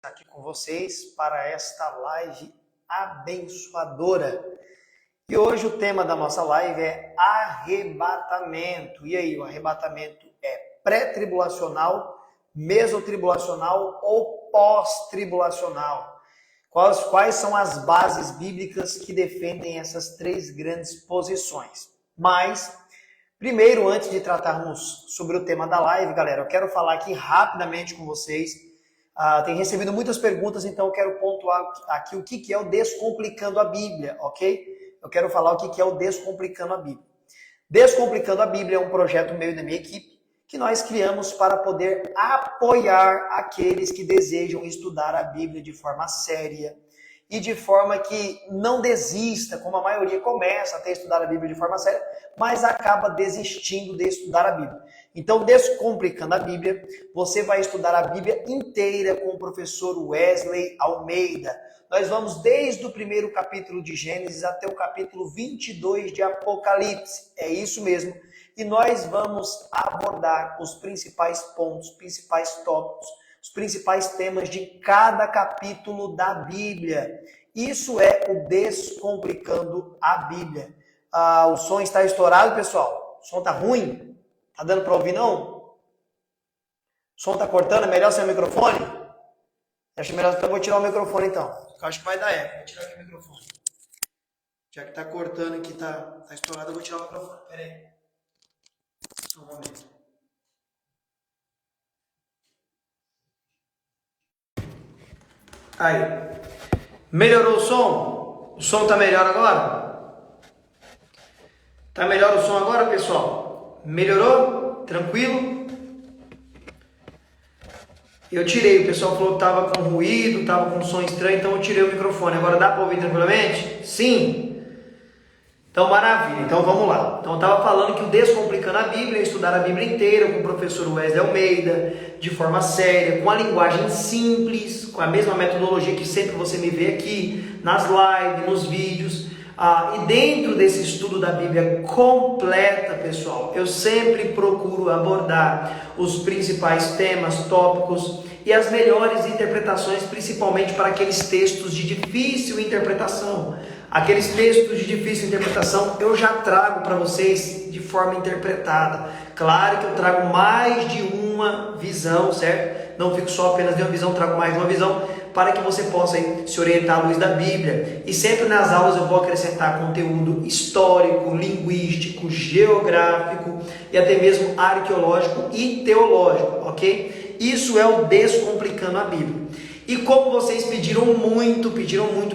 Aqui com vocês para esta live abençoadora. E hoje o tema da nossa live é arrebatamento. E aí, o arrebatamento é pré-tribulacional, mesotribulacional ou pós-tribulacional? Quais são as bases bíblicas que defendem essas três grandes posições? Mas, primeiro, antes de tratarmos sobre o tema da live, galera, eu quero falar aqui rapidamente com vocês. Tem recebido muitas perguntas, então eu quero pontuar aqui o que é o Descomplicando a Bíblia, ok? Eu quero falar o que é o Descomplicando a Bíblia. Descomplicando a Bíblia é um projeto meu e da minha equipe que nós criamos para poder apoiar aqueles que desejam estudar a Bíblia de forma séria e de forma que não desista, como a maioria começa a estudar a Bíblia de forma séria, mas acaba desistindo de estudar a Bíblia. Então, Descomplicando a Bíblia, você vai estudar a Bíblia inteira com o professor Wesley Almeida. Nós vamos desde o primeiro capítulo de Gênesis até o capítulo 22 de Apocalipse. É isso mesmo. E nós vamos abordar os principais pontos, os principais tópicos, os principais temas de cada capítulo da Bíblia. Isso é o Descomplicando a Bíblia. O som está estourado, pessoal? O som está ruim? Tá dando para ouvir, não? O som tá cortando? É melhor sem o microfone? Acho melhor, então eu vou tirar o microfone, então. Eu acho que vai dar eco. Vou tirar aqui o microfone. Já que tá cortando aqui, tá estourado, eu vou tirar o microfone. Pera aí. Só um momento. Aí. Melhorou o som? O som tá melhor agora? Tá melhor o som agora, pessoal? Melhorou? Tranquilo? Eu tirei, o pessoal falou que estava com ruído, estava com som estranho, então eu tirei o microfone. Agora dá para ouvir tranquilamente? Sim? Então maravilha, então vamos lá. Então eu estava falando que o Descomplicando a Bíblia é estudar a Bíblia inteira com o professor Wesley Almeida, de forma séria, com a linguagem simples, com a mesma metodologia que sempre você me vê aqui, nas lives, nos vídeos. E dentro desse estudo da Bíblia completa, pessoal, eu sempre procuro abordar os principais temas, tópicos e as melhores interpretações, principalmente para aqueles textos de difícil interpretação. Aqueles textos de difícil interpretação eu já trago para vocês de forma interpretada. Claro que eu trago mais de uma visão, certo? Não fico só apenas de uma visão, trago mais de uma visão, para que você possa se orientar à luz da Bíblia. E sempre nas aulas eu vou acrescentar conteúdo histórico, linguístico, geográfico e até mesmo arqueológico e teológico, ok? Isso é o Descomplicando a Bíblia. E como vocês pediram muito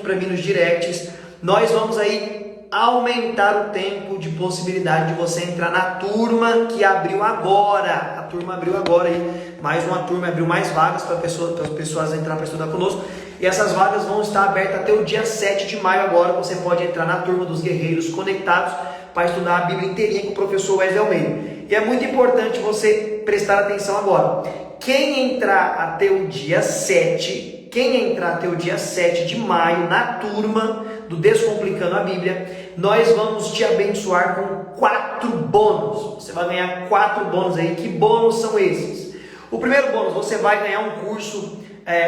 para mim nos directs, nós vamos aí aumentar o tempo de possibilidade de você entrar na turma que abriu agora. A turma abriu agora aí. Mais uma turma, abriu mais vagas para as pessoas entrar para estudar conosco. E essas vagas vão estar abertas até o dia 7 de maio agora. Você pode entrar na turma dos Guerreiros Conectados para estudar a Bíblia inteirinha com o professor Wesley Almeida. E é muito importante você prestar atenção agora. Quem entrar até o dia 7 de maio na turma do Descomplicando a Bíblia, nós vamos te abençoar com 4 bônus. Você vai ganhar 4 bônus aí. Que bônus são esses? O primeiro bônus, você vai ganhar um curso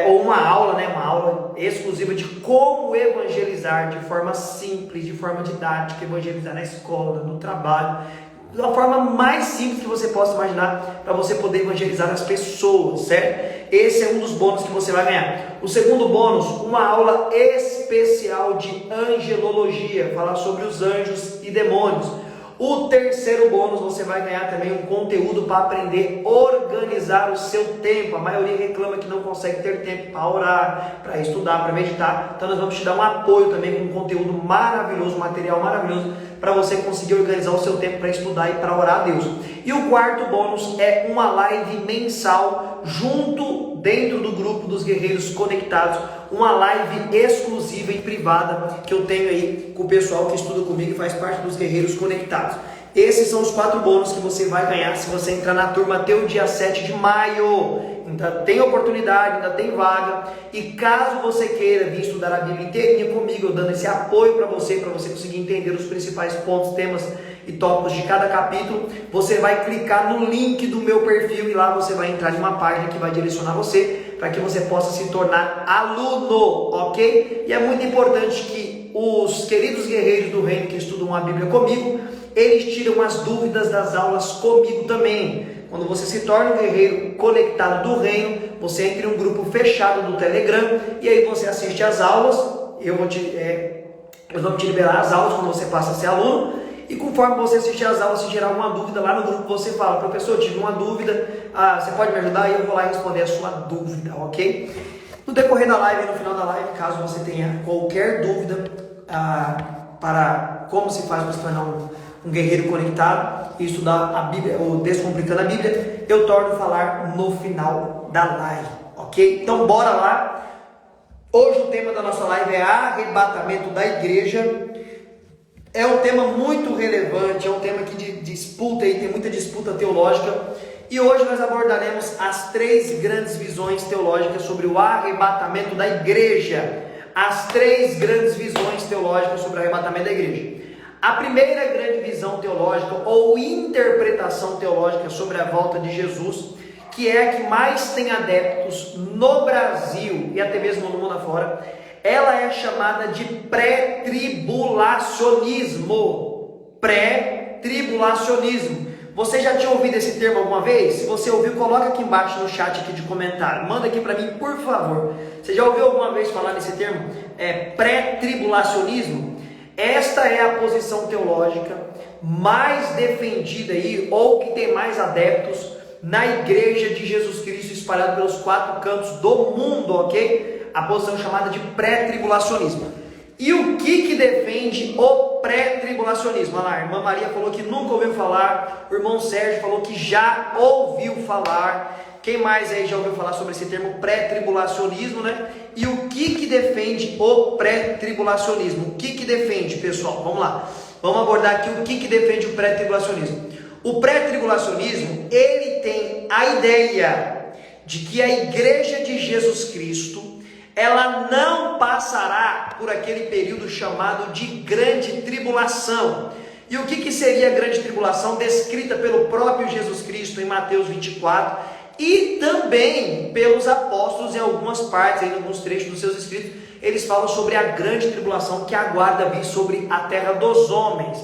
ou uma aula exclusiva de como evangelizar de forma simples, de forma didática, evangelizar na escola, no trabalho, da forma mais simples que você possa imaginar, para você poder evangelizar as pessoas, certo? Esse é um dos bônus que você vai ganhar. O segundo bônus, uma aula especial de angelologia, falar sobre os anjos e demônios. O terceiro bônus, você vai ganhar também um conteúdo para aprender a organizar o seu tempo. A maioria reclama que não consegue ter tempo para orar, para estudar, para meditar. Então nós vamos te dar um apoio também com um conteúdo maravilhoso, material maravilhoso, para você conseguir organizar o seu tempo para estudar e para orar a Deus. E o quarto bônus é uma live mensal dentro do grupo dos Guerreiros Conectados, uma live exclusiva e privada que eu tenho aí com o pessoal que estuda comigo e faz parte dos Guerreiros Conectados. Esses são os 4 bônus que você vai ganhar se você entrar na turma até o dia 7 de maio. Ainda tem oportunidade, ainda tem vaga. E caso você queira vir estudar a Bíblia inteirinha comigo, eu dando esse apoio para você conseguir entender os principais pontos, temas e tópicos de cada capítulo, você vai clicar no link do meu perfil e lá você vai entrar em uma página que vai direcionar você Para que você possa se tornar aluno, ok? E é muito importante que os queridos guerreiros do reino que estudam a Bíblia comigo, eles tiram as dúvidas das aulas comigo também. Quando você se torna um guerreiro conectado do reino, você entra em um grupo fechado do Telegram e aí você assiste as aulas. Eu vou te liberar as aulas quando você passa a ser aluno. E conforme você assistir as aulas, se gerar alguma dúvida lá no grupo, você fala: professor, eu tive uma dúvida, você pode me ajudar? E eu vou lá e responder a sua dúvida, ok? No decorrer da live, no final da live, caso você tenha qualquer dúvida para como se faz para se tornar um guerreiro conectado e estudar a Bíblia, ou Descomplicando a Bíblia, eu torno a falar no final da live, ok? Então bora lá. Hoje o tema da nossa live é arrebatamento da igreja. É um tema muito relevante, é um tema que disputa aí, tem muita disputa teológica. E hoje nós abordaremos as 3 grandes visões teológicas sobre o arrebatamento da igreja. As 3 grandes visões teológicas sobre o arrebatamento da igreja. A primeira grande visão teológica ou interpretação teológica sobre a volta de Jesus, que é a que mais tem adeptos no Brasil e até mesmo no mundo afora, ela é chamada de pré-tribulacionismo. Pré-tribulacionismo. Você já tinha ouvido esse termo alguma vez? Se você ouviu, coloca aqui embaixo no chat aqui de comentário. Manda aqui para mim, por favor. Você já ouviu alguma vez falar nesse termo? Pré-tribulacionismo? Esta é a posição teológica mais defendida aí, ou que tem mais adeptos na igreja de Jesus Cristo espalhada pelos 4 cantos do mundo, ok? A posição chamada de pré-tribulacionismo. E o que defende o pré-tribulacionismo? Olha lá, a irmã Maria falou que nunca ouviu falar, o irmão Sérgio falou que já ouviu falar. Quem mais aí já ouviu falar sobre esse termo pré-tribulacionismo, né? E o que defende o pré-tribulacionismo? O que defende, pessoal? Vamos lá. Vamos abordar aqui o que defende o pré-tribulacionismo. O pré-tribulacionismo, ele tem a ideia de que a igreja de Jesus Cristo, ela não passará por aquele período chamado de grande tribulação. E o que seria a grande tribulação descrita pelo próprio Jesus Cristo em Mateus 24 e também pelos apóstolos em algumas partes, em alguns trechos dos seus escritos, eles falam sobre a grande tribulação que aguarda vir sobre a terra dos homens.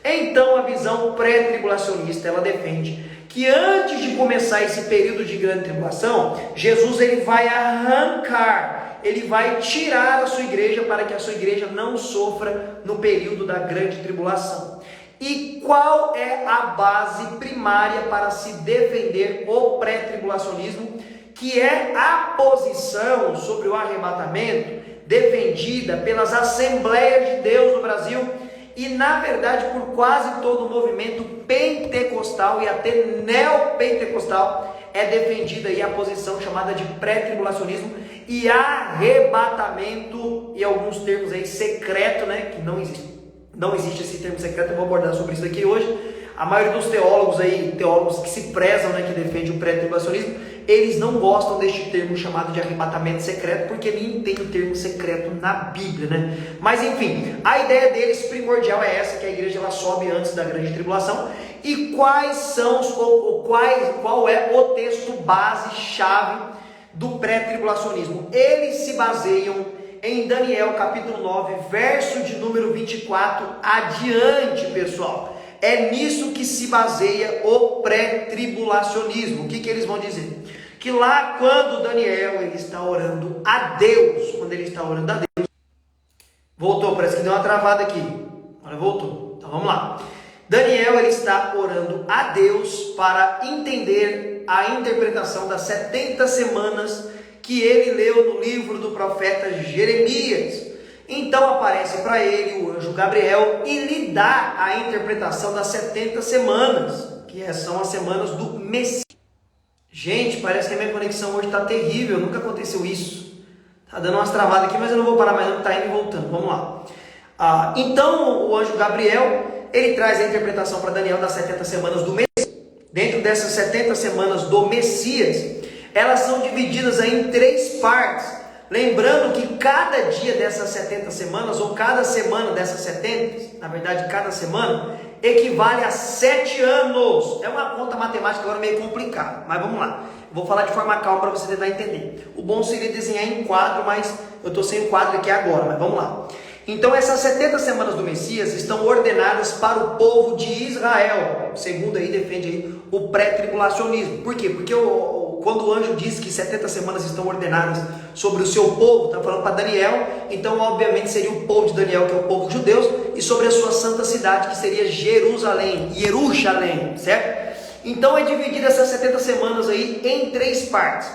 Então a visão pré-tribulacionista, ela defende que antes de começar esse período de grande tribulação, Jesus ele vai arrancar, ele vai tirar a sua igreja para que a sua igreja não sofra no período da grande tribulação. E qual é a base primária para se defender o pré-tribulacionismo, que é a posição sobre o arrebatamento defendida pelas Assembleias de Deus no Brasil e, na verdade, por quase todo o movimento pentecostal e até neopentecostal, é defendida aí a posição chamada de pré-tribulacionismo e arrebatamento, e alguns termos aí secreto, né, que não existe esse termo secreto. Eu vou abordar sobre isso aqui hoje. A maioria dos teólogos que se prezam, né, que defendem o pré-tribulacionismo, eles não gostam deste termo chamado de arrebatamento secreto, porque nem tem o termo secreto na Bíblia, né? Mas enfim, a ideia deles primordial é essa, que a igreja ela sobe antes da grande tribulação. E qual é o texto base-chave do pré-tribulacionismo? Eles se baseiam em Daniel capítulo 9, verso de número 24 adiante, pessoal. É nisso que se baseia o pré-tribulacionismo. O que eles vão dizer? Que lá quando Daniel ele está orando a Deus, voltou, parece que deu uma travada aqui, agora voltou, então vamos lá. Daniel ele está orando a Deus para entender a interpretação das 70 semanas que ele leu no livro do profeta Jeremias. Então aparece para ele o anjo Gabriel e lhe dá a interpretação das 70 semanas, que são as semanas do Messias. Gente, parece que a minha conexão hoje está terrível, nunca aconteceu isso. Está dando umas travadas aqui, mas eu não vou parar mais, não, está indo e voltando. Vamos lá. Então o anjo Gabriel, ele traz a interpretação para Daniel das 70 semanas do Messias. Dentro dessas 70 semanas do Messias, elas são divididas aí em 3 partes. Lembrando que cada dia dessas 70 semanas, ou cada semana dessas 70, na verdade cada semana, equivale a 7 anos. É uma conta matemática agora meio complicada, mas vamos lá. Vou falar de forma calma para você tentar entender. O bom seria desenhar em quadro, mas eu estou sem o quadro aqui agora, mas vamos lá. Então essas 70 semanas do Messias estão ordenadas para o povo de Israel. O segundo aí defende aí o pré-tribulacionismo. Por quê? Porque quando o anjo diz que 70 semanas estão ordenadas sobre o seu povo, está falando para Daniel, então obviamente seria o povo de Daniel, que é o povo de judeus, e sobre a sua santa cidade, que seria Jerusalém, certo? Então é dividida essas 70 semanas aí em 3 partes.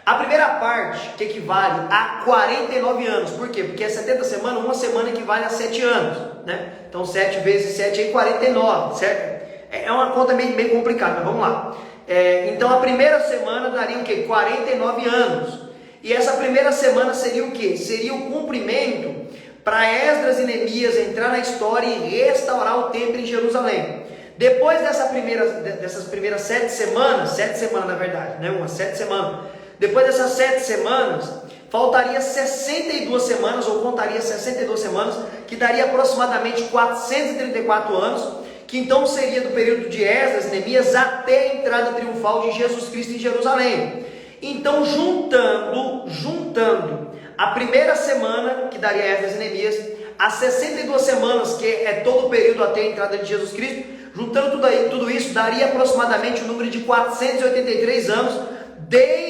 A primeira parte, que equivale a 49 anos. Por quê? Porque é 70 semanas, uma semana equivale a 7 anos, né? Então 7 vezes 7 é 49, certo? É uma conta bem complicada, mas vamos lá. Então a primeira semana daria o quê? 49 anos. E essa primeira semana seria o quê? Seria o cumprimento para Esdras e Neemias entrar na história e restaurar o templo em Jerusalém. Depois dessas primeiras 7 semanas na verdade, né? Umas 7 semanas. Depois dessas 7 semanas, faltaria 62 semanas, ou contaria 62 semanas, que daria aproximadamente 434 anos, que então seria do período de Esdras e Neemias até a entrada triunfal de Jesus Cristo em Jerusalém. Então, juntando a primeira semana, que daria Esdras e Neemias, as 62 semanas, que é todo o período até a entrada de Jesus Cristo, juntando tudo isso, daria aproximadamente o número de 483 anos, desde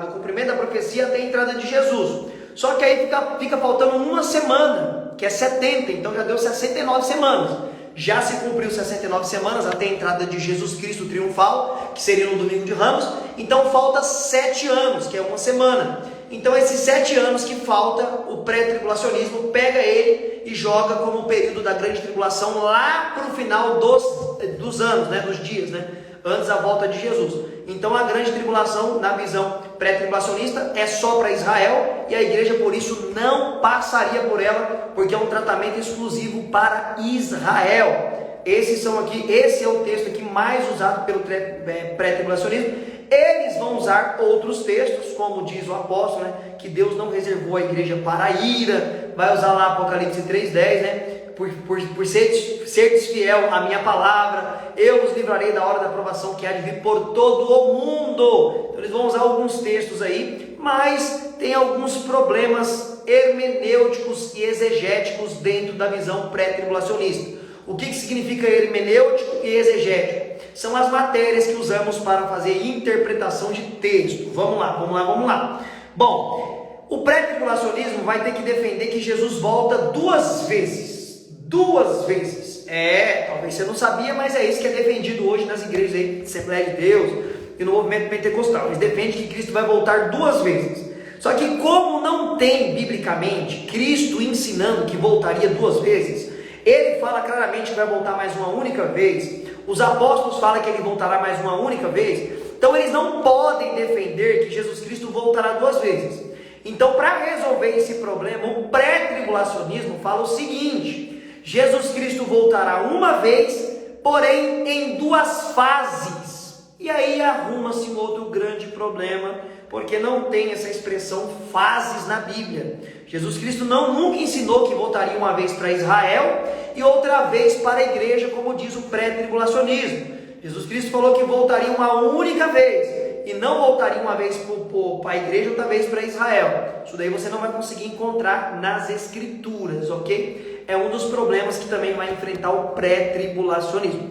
do cumprimento da profecia até a entrada de Jesus. Só que aí fica faltando uma semana, que é 70, então já deu 69 semanas. Já se cumpriu 69 semanas até a entrada de Jesus Cristo triunfal, que seria no domingo de Ramos. Então falta 7 anos, que é uma semana. Então esses 7 anos que falta, o pré-tribulacionismo pega ele e joga como o período da grande tribulação lá para o final dos anos, né, dos dias, né, antes da volta de Jesus. Então a grande tribulação, na visão pré-tribulacionista, é só para Israel, e a igreja por isso não passaria por ela, porque é um tratamento exclusivo para Israel. Esse é o texto aqui mais usado pelo pré-tribulacionismo. Eles vão usar outros textos, como diz o apóstolo, né, que Deus não reservou a igreja para a ira. Vai usar lá Apocalipse 3:10, né? Por seres fiel à minha palavra, eu os livrarei da hora da provação que há de vir por todo o mundo. Então eles vão usar alguns textos aí, mas tem alguns problemas hermenêuticos e exegéticos dentro da visão pré-tribulacionista. O que significa hermenêutico e exegético? São as matérias que usamos para fazer interpretação de texto. Vamos lá. Bom, o pré-tribulacionismo vai ter que defender que Jesus volta 2 vezes. 2 vezes. Talvez você não sabia, mas é isso que é defendido hoje nas igrejas aí, de Assembleia de Deus e no movimento pentecostal. Eles defendem que Cristo vai voltar 2 vezes. Só que como não tem biblicamente Cristo ensinando que voltaria 2 vezes, ele fala claramente que vai voltar mais uma única vez. Os apóstolos falam que ele voltará mais uma única vez. Então eles não podem defender que Jesus Cristo voltará 2 vezes. Então, para resolver esse problema, o pré-tribulacionismo fala o seguinte: Jesus Cristo voltará uma vez, porém em 2 fases. E aí arruma-se um outro grande problema, porque não tem essa expressão fases na Bíblia. Jesus Cristo nunca ensinou que voltaria uma vez para Israel e outra vez para a igreja, como diz o pré-tribulacionismo. Jesus Cristo falou que voltaria uma única vez e não voltaria uma vez para a igreja, outra vez para Israel. Isso daí você não vai conseguir encontrar nas escrituras, ok? É um dos problemas que também vai enfrentar o pré-tribulacionismo.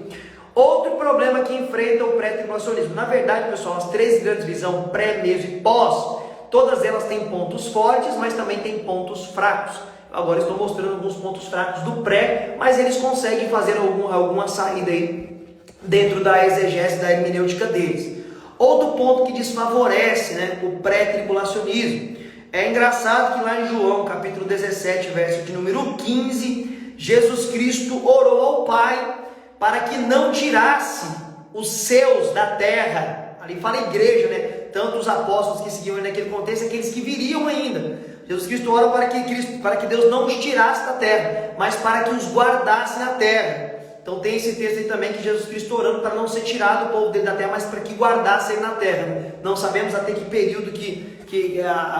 Outro problema que enfrenta o pré-tribulacionismo, na verdade, pessoal, as 3 grandes visões, pré, meso e pós, todas elas têm pontos fortes, mas também têm pontos fracos. Agora estou mostrando alguns pontos fracos do pré, mas eles conseguem fazer alguma saída aí dentro da exegese, da hermenêutica deles. Outro ponto que desfavorece, né, o pré-tribulacionismo. É engraçado que lá em João, capítulo 17, verso de número 15, Jesus Cristo orou ao Pai para que não tirasse os seus da terra. Ali fala a igreja, né? Tanto os apóstolos que seguiam naquele contexto, aqueles que viriam ainda. Jesus Cristo ora para que Deus não os tirasse da terra, mas para que os guardasse na terra. Então tem esse texto aí também, que Jesus Cristo orando para não ser tirado o povo dele da terra, mas para que guardasse ele na terra. Não sabemos até que período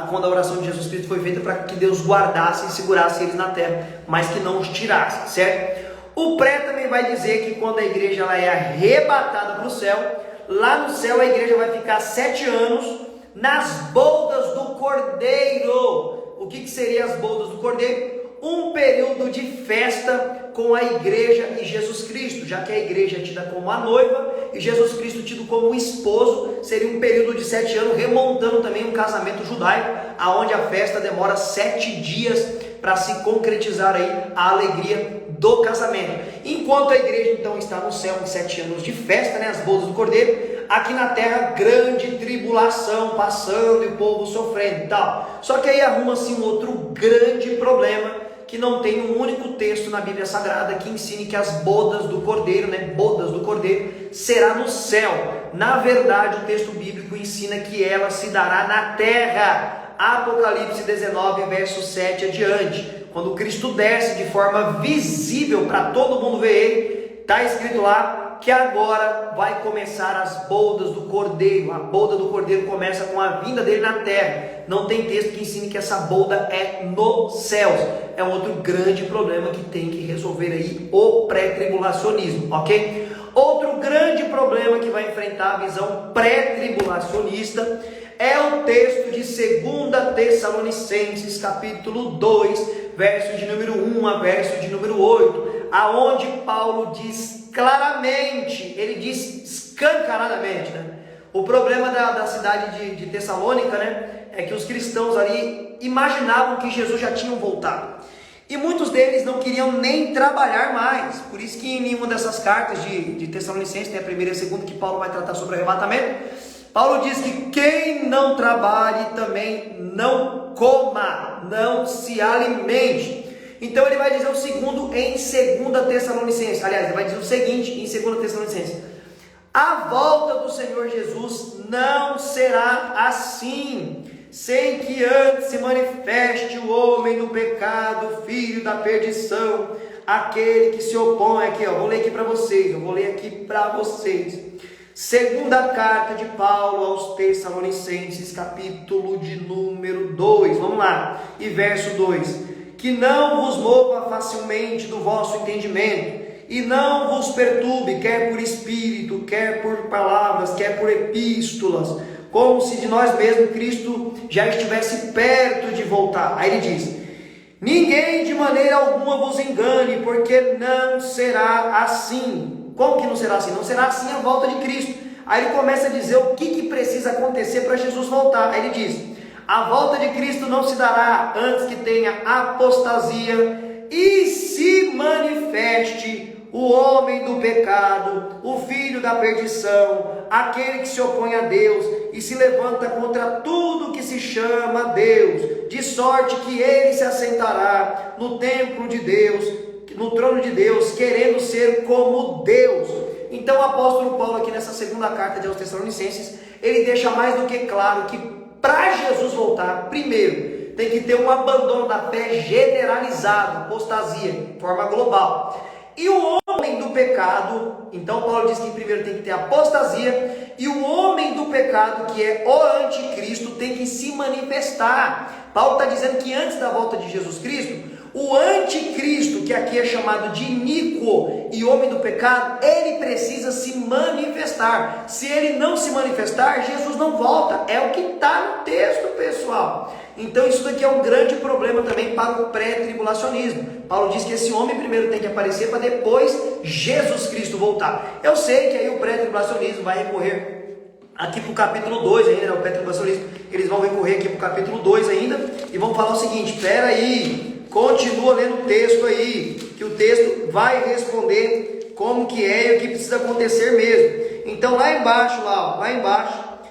quando a oração de Jesus Cristo foi feita, para que Deus guardasse e segurasse eles na terra, mas que não os tirasse, certo? O pré também vai dizer que quando a igreja ela é arrebatada para o céu, lá no céu a igreja vai ficar 7 anos nas bodas do Cordeiro. O que seria as bodas do Cordeiro? Um período de festa com a igreja e Jesus Cristo, já que a igreja é tida como a noiva e Jesus Cristo tido como o esposo. Seria um período de 7 anos, remontando também um casamento judaico, aonde a festa demora 7 dias para se concretizar aí a alegria do casamento. Enquanto a igreja então está no céu em 7 anos de festa, né, as bodas do Cordeiro, aqui na terra grande tribulação passando e o povo sofrendo e tal. Só que aí arruma-se um outro grande problema, que não tem um único texto na Bíblia Sagrada que ensine que as bodas do Cordeiro, né, bodas do Cordeiro, será no céu. Na verdade, o texto bíblico ensina que ela se dará na terra. Apocalipse 19, verso 7 adiante. Quando Cristo desce de forma visível para todo mundo ver ele, está escrito lá que agora vai começar as bodas do Cordeiro. A boda do Cordeiro começa com a vinda dele na terra. Não tem texto que ensine que essa boda é nos céus. É um outro grande problema que tem que resolver aí o pré-tribulacionismo, ok? Outro grande problema que vai enfrentar a visão pré-tribulacionista é o texto de 2 Tessalonicenses, capítulo 2, verso de número 1 a verso de número 8, aonde Paulo diz claramente, ele diz escancaradamente, né? O problema da cidade de Tessalônica, né, é que os cristãos ali imaginavam que Jesus já tinha voltado. E muitos deles não queriam nem trabalhar mais. Por isso que em nenhuma dessas cartas de Tessalonicenses, tem a primeira e a segunda, que Paulo vai tratar sobre arrebatamento, Paulo diz que quem não trabalhe também não coma, não se alimente. Então ele vai dizer o segundo em 2 Tessalonicenses. Aliás, ele vai dizer o seguinte em 2 Tessalonicenses: a volta do Senhor Jesus não será assim, sem que antes se manifeste o homem do pecado, filho da perdição, aquele que se opõe. Aqui, ó, vou ler aqui para vocês. Segunda carta de Paulo aos Tessalonicenses, capítulo de número 2, vamos lá, e verso 2: que não vos mova facilmente do vosso entendimento, e não vos perturbe, quer por espírito, quer por palavras, quer por epístolas, como se de nós mesmos Cristo já estivesse perto de voltar. Aí ele diz: ninguém de maneira alguma vos engane, porque não será assim. Como que não será assim? Não será assim a volta de Cristo. Aí ele começa a dizer o que precisa acontecer para Jesus voltar. Aí ele diz: a volta de Cristo não se dará antes que tenha apostasia e se manifeste o homem do pecado, o filho da perdição, aquele que se opõe a Deus e se levanta contra tudo que se chama Deus, de sorte que ele se assentará no templo de Deus, no trono de Deus, querendo ser como Deus. Então o apóstolo Paulo aqui nessa segunda carta aos Tessalonicenses, ele deixa mais do que claro que para Jesus voltar, primeiro, tem que ter um abandono da fé generalizado, apostasia, de forma global. E o homem do pecado, então Paulo diz que primeiro tem que ter apostasia, e o homem do pecado, que é o anticristo, tem que se manifestar. Paulo está dizendo que antes da volta de Jesus Cristo, o anticristo, que aqui é chamado de iníquo e homem do pecado, ele precisa se manifestar. Se ele não se manifestar, Jesus não volta. É o que está no texto, pessoal. Então isso daqui é um grande problema também para o pré-tribulacionismo. Paulo diz que esse homem primeiro tem que aparecer para depois Jesus Cristo voltar. Eu sei que aí o pré-tribulacionismo vai recorrer aqui para o capítulo 2 ainda, né? O pré-tribulacionismo, eles vão recorrer aqui para o capítulo 2 ainda e vão falar o seguinte: espera aí, continua lendo o texto aí, que o texto vai responder como que é e o que precisa acontecer mesmo. Então lá embaixo,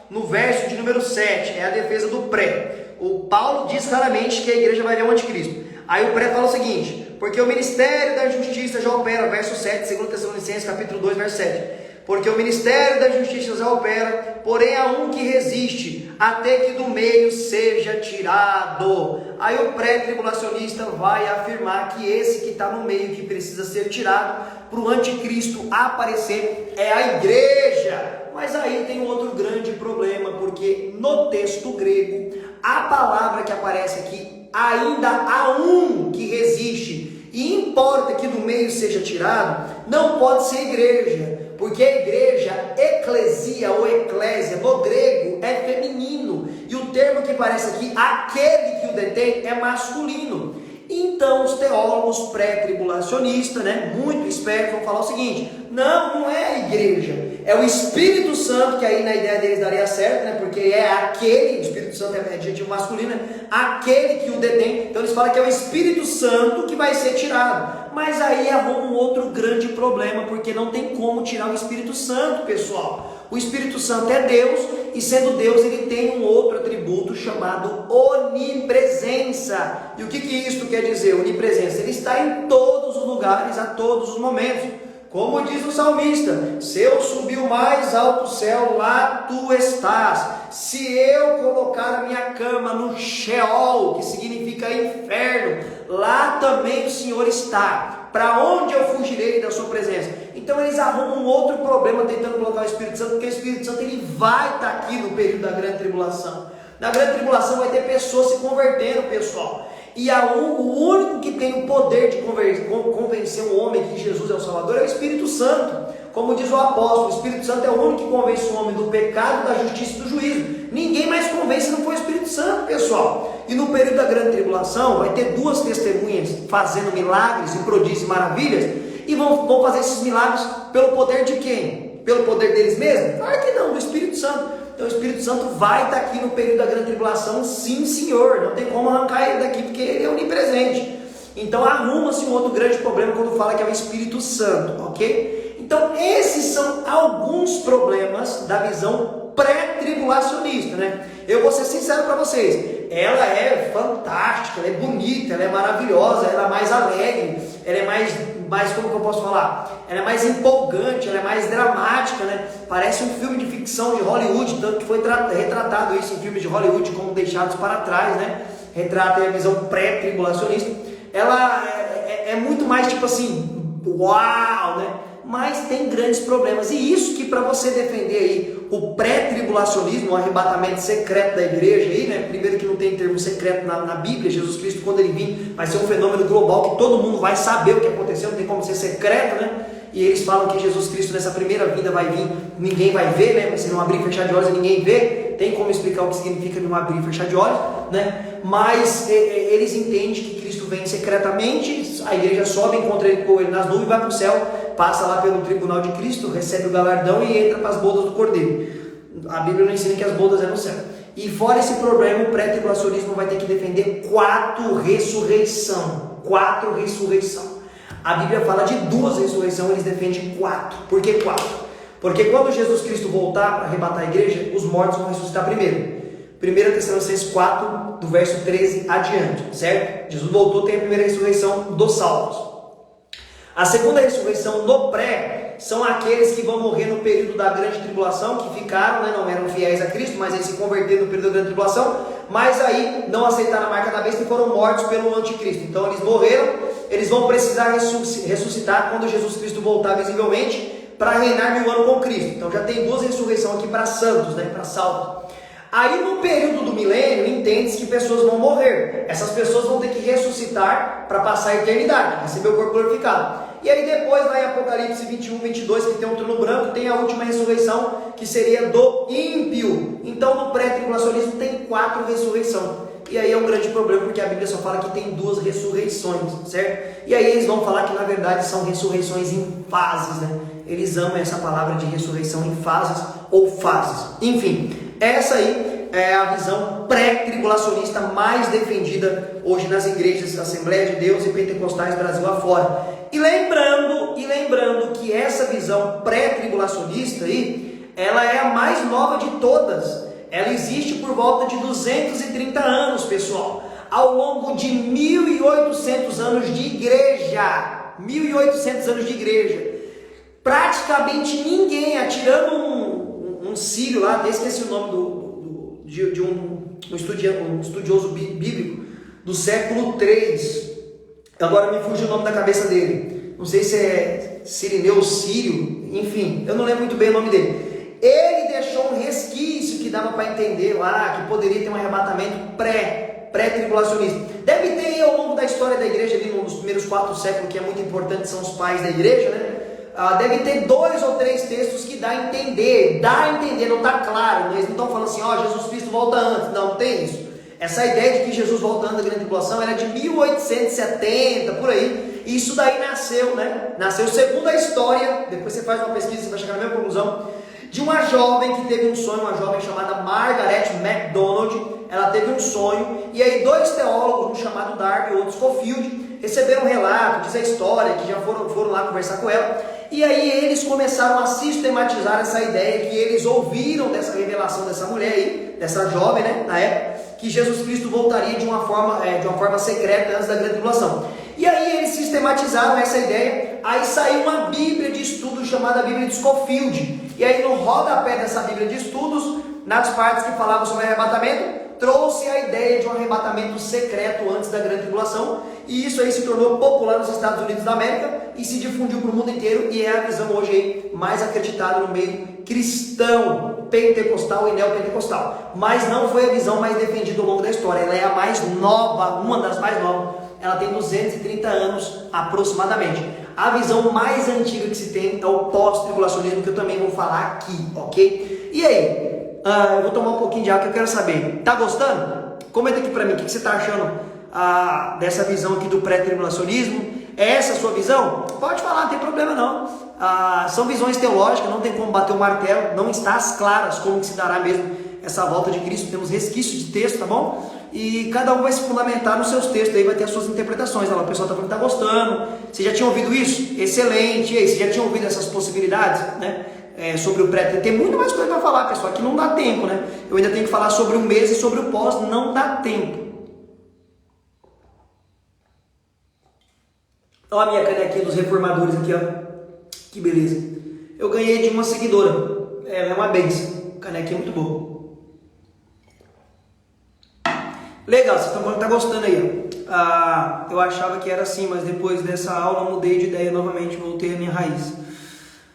no verso de número 7, é a defesa do pré. O Paulo diz claramente que a igreja vai ver o anticristo. Aí o pré fala o seguinte: porque o ministério da justiça já opera, verso 7, 2 Tessalonicenses, capítulo 2, verso 7. Porque o ministério da justiça já opera, porém há um que resiste, até que do meio seja tirado. Aí o pré-tribulacionista vai afirmar que esse que está no meio, que precisa ser tirado para o anticristo aparecer, é a igreja. Mas aí tem um outro grande problema, porque no texto grego, a palavra que aparece aqui, ainda há um que resiste, e importa que do meio seja tirado, não pode ser igreja, Porque a igreja, eclesia ou eclésia, no grego é feminino, e o termo que aparece aqui, aquele que o detém, é masculino. Então os teólogos pré-tribulacionistas, né, muito espertos, vão falar o seguinte: não é a igreja, é o Espírito Santo, que aí na ideia deles daria certo, né, porque é aquele, o Espírito Santo é adjetivo masculino, né, aquele que o detém. Então eles falam que é o Espírito Santo que vai ser tirado. Mas aí arruma um outro grande problema, porque não tem como tirar o Espírito Santo, pessoal. O Espírito Santo é Deus, e sendo Deus, ele tem um outro atributo chamado onipresença. E o que isso quer dizer, onipresença? Ele está em todos os lugares, a todos os momentos. Como diz o salmista: se eu subir o mais alto céu, lá tu estás. Se eu colocar a minha cama no Sheol, que significa inferno, lá também o Senhor está. Para onde eu fugirei da sua presença? Então eles arrumam um outro problema tentando colocar o Espírito Santo, porque o Espírito Santo ele vai estar aqui no período da grande tribulação. Na grande tribulação vai ter pessoas se convertendo, pessoal. E o único que tem o poder de convencer um homem que Jesus é o Salvador é o Espírito Santo. Como diz o apóstolo, o Espírito Santo é o único que convence o homem do pecado, da justiça e do juízo. Ninguém mais convence se não for o Espírito Santo, pessoal. E no período da grande tribulação vai ter duas testemunhas fazendo milagres e prodígios e maravilhas, e vão fazer esses milagres pelo poder de quem? Pelo poder deles mesmos? Claro que não, do Espírito Santo. Então o Espírito Santo vai estar aqui no período da grande tribulação, sim senhor, não tem como arrancar ele daqui, porque ele é onipresente. Então arruma-se um outro grande problema quando fala que é o Espírito Santo, ok? Então esses são alguns problemas da visão pré-tribulacionista, né? Eu vou ser sincero para vocês, ela é fantástica, ela é bonita, ela é maravilhosa, ela é mais alegre, ela é mais, como que eu posso falar? Ela é mais empolgante, ela é mais dramática, né? Parece um filme de ficção de Hollywood, tanto que foi retratado isso em filmes de Hollywood como Deixados para Trás, né? Retrata a visão pré-tribulacionista. Ela é muito mais tipo assim, uau, né? Mas tem grandes problemas, e isso que para você defender aí o pré-tribulacionismo, o arrebatamento secreto da igreja aí, né? Primeiro que não tem termo secreto na Bíblia. Jesus Cristo, quando ele vir, vai ser um fenômeno global que todo mundo vai saber o que aconteceu, não tem como ser secreto, né? E eles falam que Jesus Cristo nessa primeira vinda vai vir, ninguém vai ver, né? Se não abrir e fechar de olhos, ninguém vê. Tem como explicar o que significa não abrir e fechar de olhos, né? Mas eles entendem que Cristo vem secretamente, a igreja sobe, encontra ele com ele nas nuvens, vai para o céu, passa lá pelo tribunal de Cristo, recebe o galardão e entra para as bodas do Cordeiro. A Bíblia não ensina que as bodas é no céu. E fora esse problema, o pré-tribulacionismo vai ter que defender 4 ressurreição. 4 ressurreição. A Bíblia fala de 2 ressurreições, eles defendem 4. Por que 4? Porque quando Jesus Cristo voltar para arrebatar a igreja, os mortos vão ressuscitar primeiro. 1 Tessalonicenses 4, do verso 13 adiante, certo? Jesus voltou, tem a primeira ressurreição dos salvos. A segunda ressurreição no pré são aqueles que vão morrer no período da grande tribulação, que ficaram, né, não eram fiéis a Cristo, mas eles se converteram no período da grande tribulação, mas aí não aceitaram a marca da besta e foram mortos pelo anticristo. Então eles morreram, eles vão precisar ressuscitar quando Jesus Cristo voltar visivelmente para reinar 1000 anos com Cristo. Então já tem 2 ressurreições aqui para santos, né, para salvos. Aí no período do milênio, entende-se que pessoas vão morrer. Essas pessoas vão ter que ressuscitar para passar a eternidade, receber o corpo glorificado. E aí depois, lá em Apocalipse 21, 22, que tem um trono branco, tem a última ressurreição, que seria do ímpio. Então no pré-tribulacionismo tem 4 ressurreições. E aí é um grande problema, porque a Bíblia só fala que tem 2 ressurreições, certo? E aí eles vão falar que na verdade são ressurreições em fases, né? Eles amam essa palavra de ressurreição em fases ou fases. Enfim, essa aí é a visão pré-tribulacionista mais defendida hoje nas igrejas da Assembleia de Deus e Pentecostais Brasil afora. E lembrando que essa visão pré-tribulacionista aí, ela é a mais nova de todas. Ela existe por volta de 230 anos, pessoal. Ao longo de 1.800 anos de igreja. 1.800 anos de igreja. Praticamente ninguém, atirando um sírio lá, até esqueci o nome de um estudioso bíblico do século 3. Agora me fugiu o nome da cabeça dele. Não sei se é Cirineu Sírio, enfim, eu não lembro muito bem o nome dele. Ele deixou um resquício que dava para entender lá, que poderia ter um arrebatamento pré-tribulacionista. Deve ter ao longo da história da igreja, ali nos primeiros 4 séculos, que é muito importante, são os pais da igreja, né? deve ter 2 ou 3 textos que dá a entender, não está claro, eles não estão falando assim, Jesus Cristo volta antes, não tem isso. Essa ideia de que Jesus volta antes da grande tribulação era de 1870, por aí, e isso daí nasceu, Nasceu segundo a história, depois você faz uma pesquisa, você vai chegar na mesma conclusão, de uma jovem que teve um sonho, uma jovem chamada Margaret MacDonald. Ela teve um sonho, e aí 2 teólogos, um chamado Darby e outro Scofield, receberam um relato, diz a história, que já foram lá conversar com ela, e aí eles começaram a sistematizar essa ideia que eles ouviram dessa revelação dessa mulher aí, dessa jovem, na época, que Jesus Cristo voltaria de uma forma secreta antes da grande tribulação. E aí eles sistematizaram essa ideia, aí saiu uma Bíblia de estudos chamada Bíblia de Scofield, e aí no rodapé dessa Bíblia de estudos, nas partes que falavam sobre arrebatamento, trouxe a ideia de um arrebatamento secreto antes da grande tribulação, e isso aí se tornou popular nos Estados Unidos da América e se difundiu para o mundo inteiro, e é a visão hoje aí mais acreditada no meio cristão, pentecostal e neopentecostal. Mas não foi a visão mais defendida ao longo da história, ela é a mais nova, uma das mais novas, ela tem 230 anos aproximadamente. A visão mais antiga que se tem é o pós-tribulacionismo, que eu também vou falar aqui, ok? E aí? Eu vou tomar um pouquinho de água que eu quero saber. Tá gostando? Comenta aqui pra mim, o que você tá achando dessa visão aqui do pré-tribulacionismo? É essa a sua visão? Pode falar, não tem problema não. São visões teológicas, não tem como bater o martelo, não está às claras como que se dará mesmo essa volta de Cristo. Temos resquícios de texto, tá bom? E cada um vai se fundamentar nos seus textos, aí vai ter as suas interpretações. O pessoal tá falando que tá gostando. Você já tinha ouvido isso? Excelente. E aí, você já tinha ouvido essas possibilidades, sobre o pré? Tem muito mais coisa para falar, pessoal, que não dá tempo, Eu ainda tenho que falar sobre o mês e sobre o pós, não dá tempo. Olha a minha canequinha dos reformadores aqui, ó. Que beleza. Eu ganhei de uma seguidora. Ela é uma benção. Canequinha muito boa. Legal, vocês estão falando que tá gostando aí, ó. Eu achava que era assim, mas depois dessa aula eu mudei de ideia novamente, voltei à minha raiz.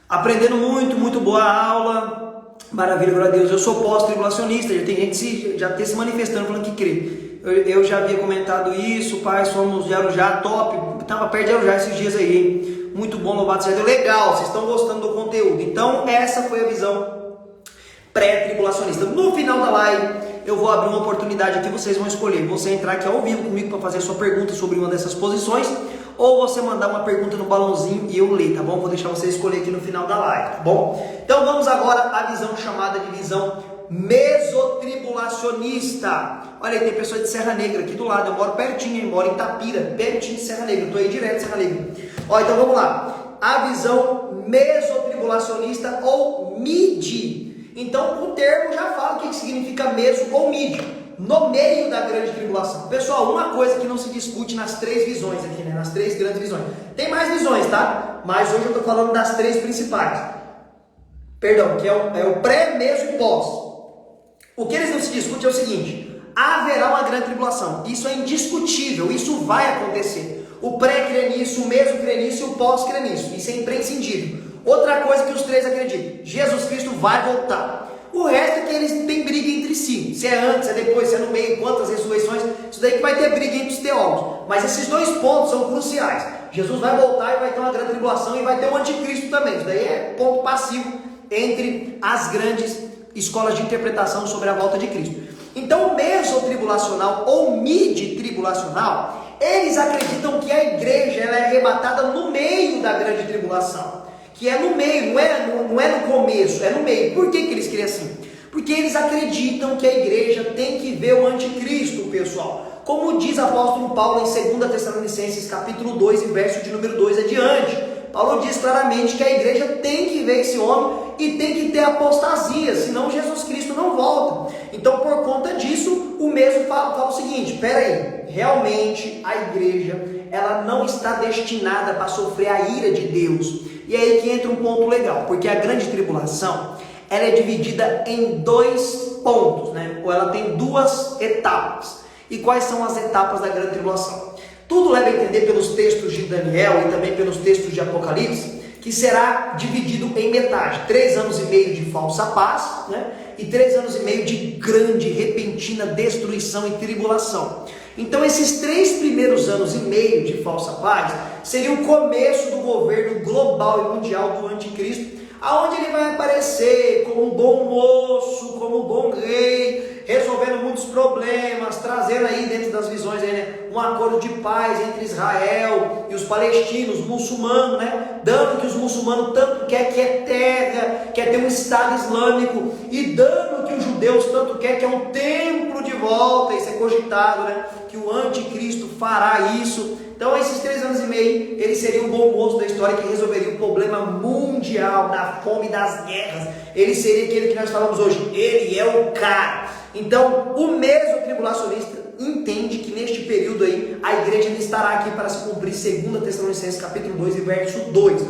Aprendendo muito, muito boa a aula. Maravilha, glória a Deus. Eu sou pós-tribulacionista, já tem gente já se manifestando falando que crê. Eu já havia comentado isso, pai, somos de Arujá, top. Estava perto de Arujá esses dias aí, hein? Muito bom, louvado seja Deus. Legal, vocês estão gostando do conteúdo. Então, essa foi a visão pré-tribulacionista. No final da live, eu vou abrir uma oportunidade aqui, vocês vão escolher. Você entrar aqui ao vivo comigo para fazer a sua pergunta sobre uma dessas posições, ou você mandar uma pergunta no balãozinho e eu ler, tá bom? Vou deixar você escolher aqui no final da live, tá bom? Então vamos agora à visão chamada de visão mesotribulacionista. Olha aí, tem pessoa de Serra Negra aqui do lado, eu moro pertinho, eu moro em Tapira, pertinho de Serra Negra, eu tô aí direto de Serra Negra. Então vamos lá, a visão mesotribulacionista ou mid. Então o termo já fala o que significa meso ou mid, no meio da grande tribulação. Pessoal, uma coisa que não se discute nas 3 visões aqui, nas 3 grandes visões. Tem mais visões, tá? Mas hoje eu estou falando das 3 principais. Perdão, que é o pré, meso e pós. O que eles não se discutem é o seguinte: haverá uma grande tribulação. Isso é indiscutível, isso vai acontecer. O pré crê nisso, o meso crê nisso e o pós crê nisso. Isso é imprescindível. Outra coisa que os 3 acreditam: Jesus Cristo vai voltar. O resto é que eles têm briga entre si. Se é antes, se é depois, se é no meio, quantas ressurreições. Isso daí que vai ter briga entre os teólogos. Mas esses 2 pontos são cruciais. Jesus vai voltar e vai ter uma grande tribulação e vai ter o anticristo também. Isso daí é ponto passivo entre as grandes escolas de interpretação sobre a volta de Cristo. Então o mesotribulacional ou mid-tribulacional, eles acreditam que a igreja ela é arrebatada no meio da grande tribulação. Que é no meio, não é no começo, é no meio. Por que eles querem assim? Porque eles acreditam que a igreja tem que ver o anticristo, pessoal. Como diz o apóstolo Paulo em 2 Tessalonicenses capítulo 2 e verso de número 2 adiante. Paulo diz claramente que a igreja tem que ver esse homem e tem que ter apostasia, senão Jesus Cristo não volta. Então, por conta disso, o mesmo fala o seguinte: peraí, realmente a igreja ela não está destinada para sofrer a ira de Deus. E aí que entra um ponto legal, porque a grande tribulação ela é dividida em 2 pontos, ou ela tem 2 etapas. E quais são as etapas da grande tribulação? Tudo leva a entender pelos textos de Daniel e também pelos textos de Apocalipse, que será dividido em metade: 3 anos e meio de falsa paz, e 3 anos e meio de grande, repentina destruição e tribulação. Então esses 3 primeiros anos e meio de falsa paz seria o começo do governo global e mundial do anticristo, aonde ele vai aparecer como um bom moço, como um bom rei, resolvendo muitos problemas, trazendo aí dentro das visões aí, né, um acordo de paz entre Israel e os palestinos, muçulmanos, né, dando o que os muçulmanos tanto quer, que é terra, quer ter um Estado Islâmico, e dando o que os judeus tanto quer, que é um templo de volta. Isso é cogitado, né, que o anticristo fará isso. Então esses 3 anos e meio, ele seria o bom moço da história que resolveria o problema mundial da fome e das guerras. Ele seria aquele que nós falamos hoje, ele é o cara. Então o mesotribulacionista entende que neste período aí, a igreja ainda estará aqui para se cumprir 2 Tessalonicenses capítulo 2 e verso 2.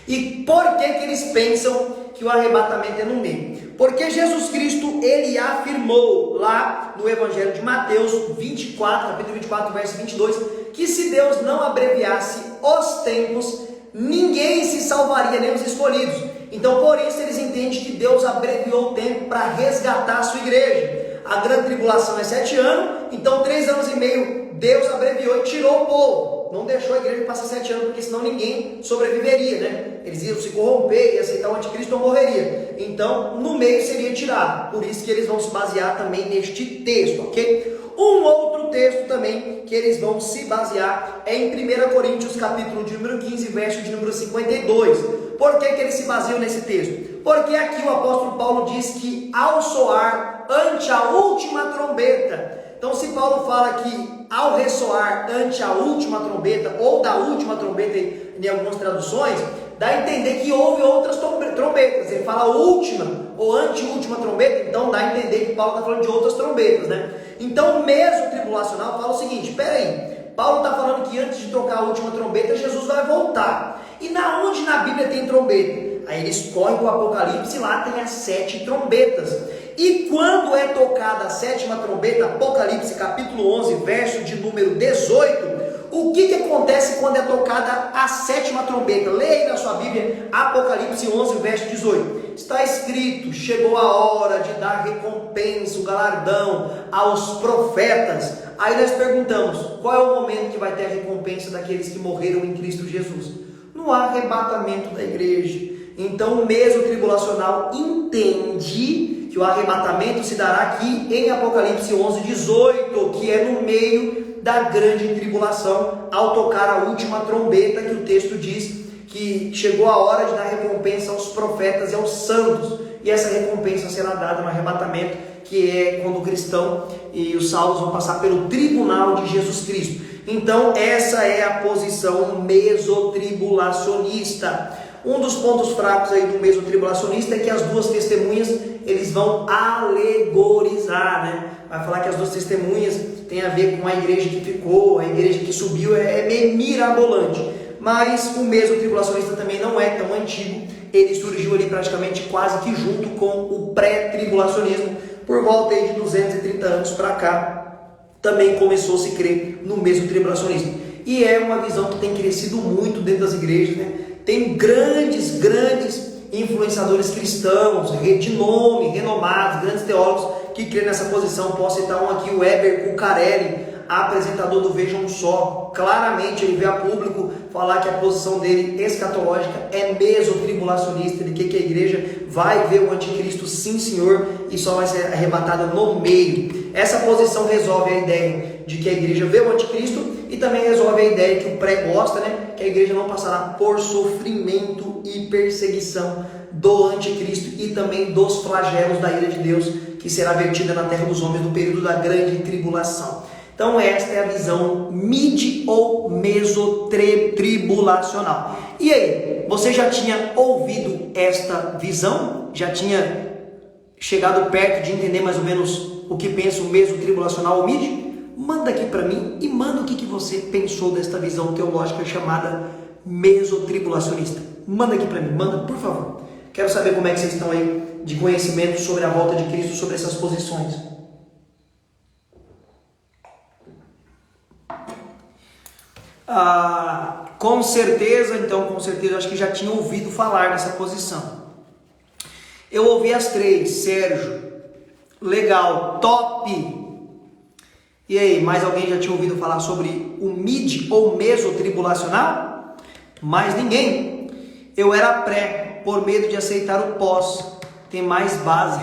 E por que eles pensam que o arrebatamento é no meio? Porque Jesus Cristo, ele afirmou lá no Evangelho de Mateus 24, capítulo 24, verso 22, que se Deus não abreviasse os tempos, ninguém se salvaria, nem os escolhidos. Então por isso eles entendem que Deus abreviou o tempo para resgatar a sua igreja. A grande tribulação é 7 anos, então 3 anos e meio Deus abreviou e tirou o povo. Não deixou a igreja passar 7 anos, porque senão ninguém sobreviveria, né? Eles iam se corromper e aceitar o anticristo ou morreria. Então, no meio seria tirado. Por isso que eles vão se basear também neste texto, ok? Um outro texto também que eles vão se basear é em 1 Coríntios, capítulo de número 15, verso de número 52. Por que eles se baseiam nesse texto? Porque aqui o apóstolo Paulo diz que ao soar ante a última trombeta. Então se Paulo fala que ao ressoar ante a última trombeta, ou da última trombeta em algumas traduções, dá a entender que houve outras trombetas. Ele fala última ou anteúltima trombeta, então dá a entender que Paulo está falando de outras trombetas, né? Então o mesotribulacional fala o seguinte, espera aí, Paulo está falando que antes de tocar a última trombeta, Jesus vai voltar. E onde na Bíblia tem trombeta? Aí eles correm para o Apocalipse e lá tem as 7 trombetas. E quando é tocada a 7ª trombeta, Apocalipse capítulo 11, verso de número 18, o que acontece quando é tocada a 7ª trombeta? Leia aí na sua Bíblia, Apocalipse 11, verso 18. Está escrito, chegou a hora de dar recompensa, o galardão aos profetas. Aí nós perguntamos, qual é o momento que vai ter a recompensa daqueles que morreram em Cristo Jesus? No arrebatamento da igreja. Então o mesotribulacional entende que o arrebatamento se dará aqui em Apocalipse 11, 18, que é no meio da grande tribulação, ao tocar a última trombeta, que o texto diz que chegou a hora de dar recompensa aos profetas e aos santos, e essa recompensa será dada no arrebatamento, que é quando o cristão e os salvos vão passar pelo tribunal de Jesus Cristo. Então essa é a posição mesotribulacionista. Um dos pontos fracos aí do mesotribulacionista é que as 2 testemunhas, eles vão alegorizar, né? Vai falar que as 2 testemunhas têm a ver com a igreja que ficou, a igreja que subiu, é meio mirabolante. Mas o mesotribulacionista também não é tão antigo, ele surgiu ali praticamente quase que junto com o pré-tribulacionismo, por volta aí de 230 anos para cá, também começou a se crer no mesotribulacionismo. E é uma visão que tem crescido muito dentro das igrejas, né? Tem grandes influenciadores cristãos, de nome, renomados, grandes teólogos que creem nessa posição. Posso citar um aqui, o Heber Cucarelli, apresentador do Vejam Só. Claramente ele vê a público falar que a posição dele escatológica é mesotribulacionista, de que a igreja vai ver o anticristo, sim senhor, e só vai ser arrebatada no meio. Essa posição resolve a ideia de que a igreja vê o anticristo e também resolve a ideia que o pré gosta, né? Que a igreja não passará por sofrimento e perseguição do anticristo e também dos flagelos da ira de Deus, que será vertida na terra dos homens no período da grande tribulação. Então esta é a visão mid ou mesotribulacional. E aí, você já tinha ouvido esta visão? Já tinha chegado perto de entender mais ou menos o que pensa o mesotribulacional ou mid? Manda aqui para mim e manda o que você pensou desta visão teológica chamada mesotribulacionista. Manda aqui para mim, manda, por favor. Quero saber como é que vocês estão aí de conhecimento sobre a volta de Cristo, sobre essas posições. Com certeza, acho que já tinha ouvido falar dessa posição. Eu ouvi as 3, Sérgio, legal, top. E aí, mais alguém já tinha ouvido falar sobre o mid ou mesotribulacional? Mais ninguém. Eu era pré, por medo de aceitar o pós. Tem mais base.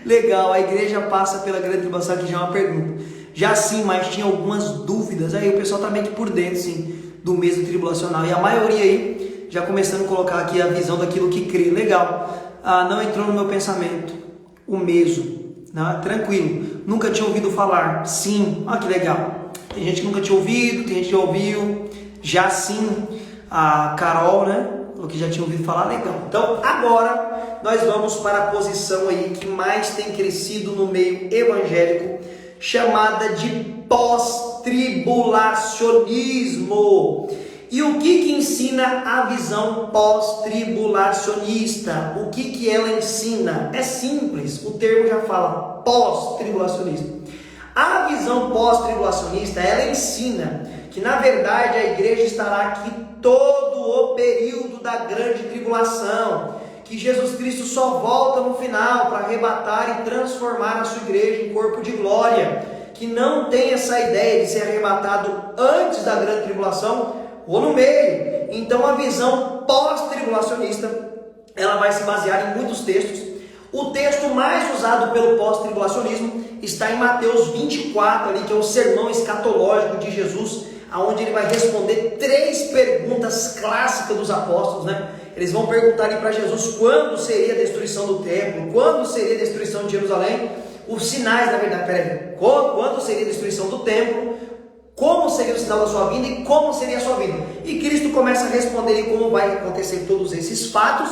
Legal, a igreja passa pela grande tribulação, aqui já é uma pergunta. Já sim, mas tinha algumas dúvidas. Aí o pessoal tá meio que por dentro, sim, do mesotribulacional. E a maioria aí, já começando a colocar aqui a visão daquilo que crê. Legal. Não entrou no meu pensamento. O meso. Não, tranquilo. Nunca tinha ouvido falar. Sim. Olha que legal. Tem gente que nunca tinha ouvido, tem gente que ouviu. Já sim. A Carol, né? Falou que já tinha ouvido falar. Legal. Então, agora nós vamos para a posição aí que mais tem crescido no meio evangélico, chamada de pós-tribulacionismo. E o que ensina a visão pós-tribulacionista? O que ela ensina? É simples, o termo já fala, pós-tribulacionista. A visão pós-tribulacionista, ela ensina que na verdade a igreja estará aqui todo o período da grande tribulação, que Jesus Cristo só volta no final para arrebatar e transformar a sua igreja em corpo de glória, que não tem essa ideia de ser arrebatado antes da grande tribulação ou no meio. Então a visão pós-tribulacionista, ela vai se basear em muitos textos. O texto mais usado pelo pós-tribulacionismo está em Mateus 24, ali, que é o sermão escatológico de Jesus, onde ele vai responder 3 perguntas clássicas dos apóstolos, né? Eles vão perguntar ali para Jesus quando seria a destruição do templo, quando seria a destruição de Jerusalém, os sinais, na verdade, quando seria a destruição do templo, como seria o sinal da sua vinda e como seria a sua vinda. E Cristo começa a responder como vai acontecer todos esses fatos.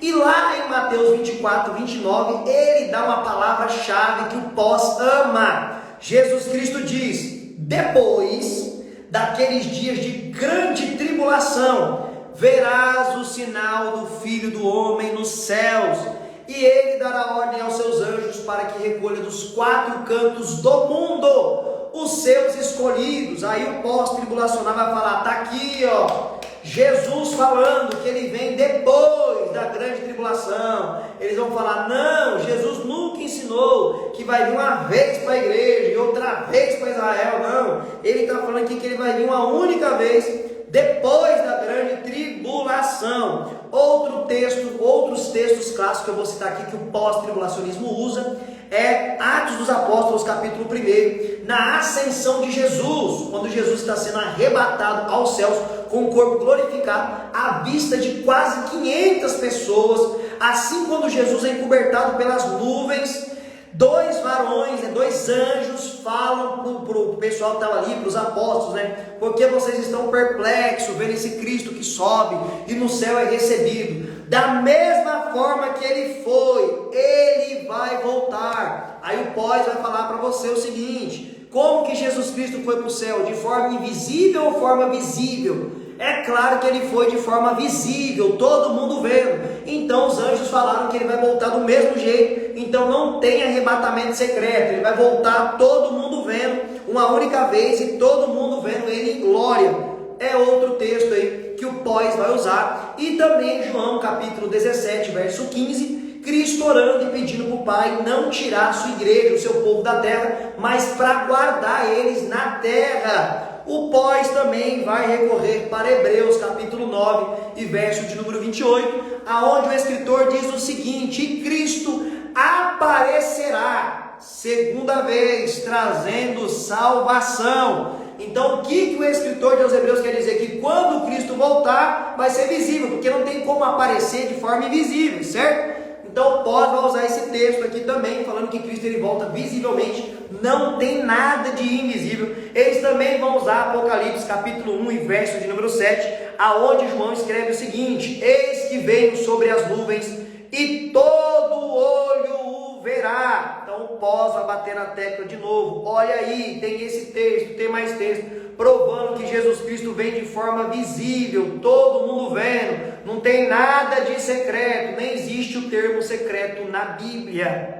E lá em Mateus 24, 29, ele dá uma palavra-chave que o pós ama. Jesus Cristo diz: depois daqueles dias de grande tribulação, verás o sinal do Filho do Homem nos céus, e ele dará ordem aos seus anjos para que recolha dos 4 cantos do mundo os seus escolhidos. Aí o pós-tribulacional vai falar, tá aqui, ó, Jesus falando que ele vem depois da grande tribulação. Eles vão falar, não, Jesus nunca ensinou que vai vir uma vez para a igreja e outra vez para Israel, não. Ele está falando aqui que ele vai vir uma única vez depois da grande tribulação. Outros textos clássicos que eu vou citar aqui que o pós-tribulacionismo usa é Atos dos Apóstolos, capítulo 1, na ascensão de Jesus, quando Jesus está sendo arrebatado aos céus com o corpo glorificado, à vista de quase 500 pessoas. Assim, quando Jesus é encobertado pelas nuvens, 2 varões, 2 anjos falam para o pessoal que estava ali, para os apóstolos, né? Porque vocês estão perplexos vendo esse Cristo que sobe e no céu é recebido. Da mesma forma que ele foi, ele vai voltar. Aí o pós vai falar para você o seguinte: como que Jesus Cristo foi para o céu? De forma invisível ou forma visível? É claro que ele foi de forma visível, todo mundo vendo. Então os anjos falaram que ele vai voltar do mesmo jeito. Então não tem arrebatamento secreto, ele vai voltar todo mundo vendo, uma única vez, e todo mundo vendo ele em glória. É outro texto aí que o pós vai usar. E também em João capítulo 17, verso 15, Cristo orando e pedindo para o Pai não tirar a sua igreja, o seu povo da terra, mas para guardar eles na terra. O pós também vai recorrer para Hebreus capítulo 9 e verso de número 28, aonde o escritor diz o seguinte: e Cristo aparecerá segunda vez, trazendo salvação. Então o que o escritor de Hebreus quer dizer? Que quando Cristo voltar, vai ser visível, porque não tem como aparecer de forma invisível, certo? Então pode usar esse texto aqui também, falando que Cristo ele volta visivelmente, não tem nada de invisível. Eles também vão usar Apocalipse capítulo 1 e verso de número 7, aonde João escreve o seguinte: eis que venho sobre as nuvens e todo olho o verá. Então o pós vai bater na tecla de novo. Olha aí, tem esse texto, tem mais texto, provando que Jesus Cristo vem de forma visível, todo mundo vendo, não tem nada de secreto, nem existe o termo secreto na Bíblia.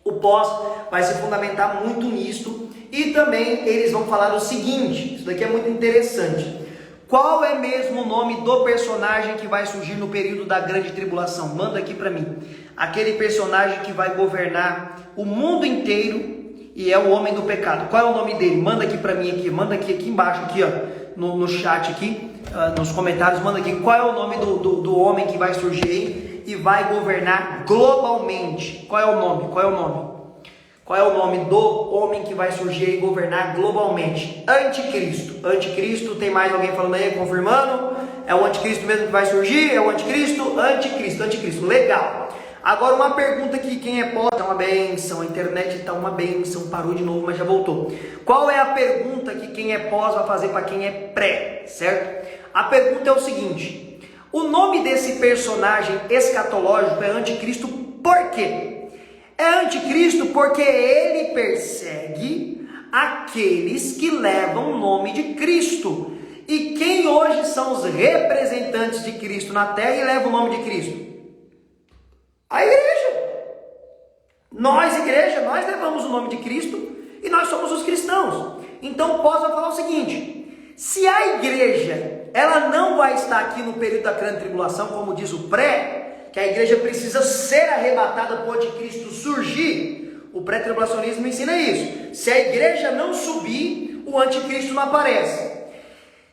O pós vai se fundamentar muito nisto. E também eles vão falar o seguinte, isso daqui é muito interessante: qual é mesmo o nome do personagem que vai surgir no período da grande tribulação? Manda aqui para mim. Aquele personagem que vai governar o mundo inteiro e é o homem do pecado. Qual é o nome dele? Manda aqui para mim, aqui, manda aqui embaixo, aqui, ó, no chat aqui, nos comentários, manda aqui qual é o nome do homem que vai surgir aí e vai governar globalmente. Qual é o nome? Qual é o nome? Qual é o nome do homem que vai surgir e governar globalmente? Anticristo. Anticristo, tem mais alguém falando aí, confirmando? É o anticristo mesmo que vai surgir? É o anticristo? Anticristo. Legal. Agora uma pergunta aqui, quem é pós? Tá uma benção, a internet tá uma benção, parou de novo, mas já voltou. Qual é a pergunta que quem é pós vai fazer para quem é pré, certo? A pergunta é o seguinte: o nome desse personagem escatológico é anticristo por quê? É anticristo porque ele persegue aqueles que levam o nome de Cristo. E quem hoje são os representantes de Cristo na terra e levam o nome de Cristo? A igreja. Nós, igreja, nós levamos o nome de Cristo e nós somos os cristãos. Então, posso falar o seguinte: se a igreja, ela não vai estar aqui no período da grande tribulação, como diz o pré, que a igreja precisa ser arrebatada para o anticristo surgir, o pré-tribulacionismo ensina isso. Se a igreja não subir, o anticristo não aparece.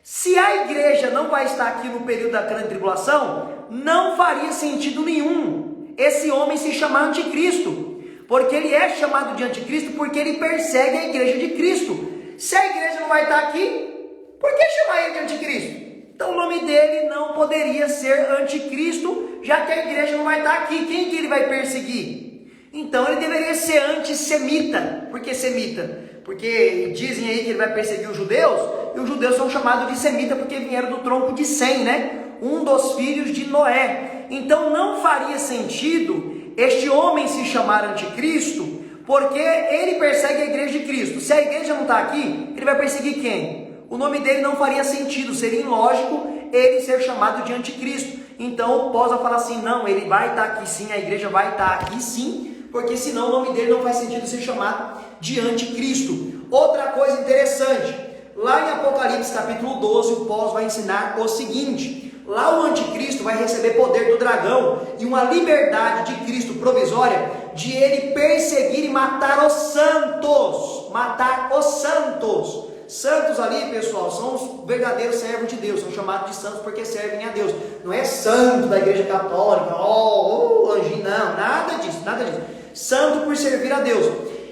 Se a igreja não vai estar aqui no período da grande tribulação, não faria sentido nenhum esse homem se chamar anticristo, porque ele é chamado de anticristo porque ele persegue a igreja de Cristo. Se a igreja não vai estar aqui, por que chamar ele de anticristo? Então o nome dele não poderia ser anticristo, já que a igreja não vai estar aqui. Quem que ele vai perseguir? Então ele deveria ser antissemita. Por que semita? Porque dizem aí que ele vai perseguir os judeus, e os judeus são chamados de semita porque vieram do tronco de Sem, né? Um dos filhos de Noé. Então não faria sentido este homem se chamar anticristo, porque ele persegue a igreja de Cristo. Se a igreja não está aqui, ele vai perseguir quem? O nome dele não faria sentido, seria ilógico ele ser chamado de anticristo. Então o pós vai falar assim: não, ele vai estar aqui sim, a igreja vai estar aqui sim, porque senão o nome dele não faz sentido ser chamado de anticristo. Outra coisa interessante, lá em Apocalipse capítulo 12, o pós vai ensinar o seguinte: lá o anticristo vai receber poder do dragão e uma liberdade de Cristo provisória de ele perseguir e matar os santos. Matar os santos. Santos ali, pessoal, são os verdadeiros servos de Deus, são chamados de santos porque servem a Deus. Não é santo da igreja católica, anjinho, não, nada disso. Santo por servir a Deus.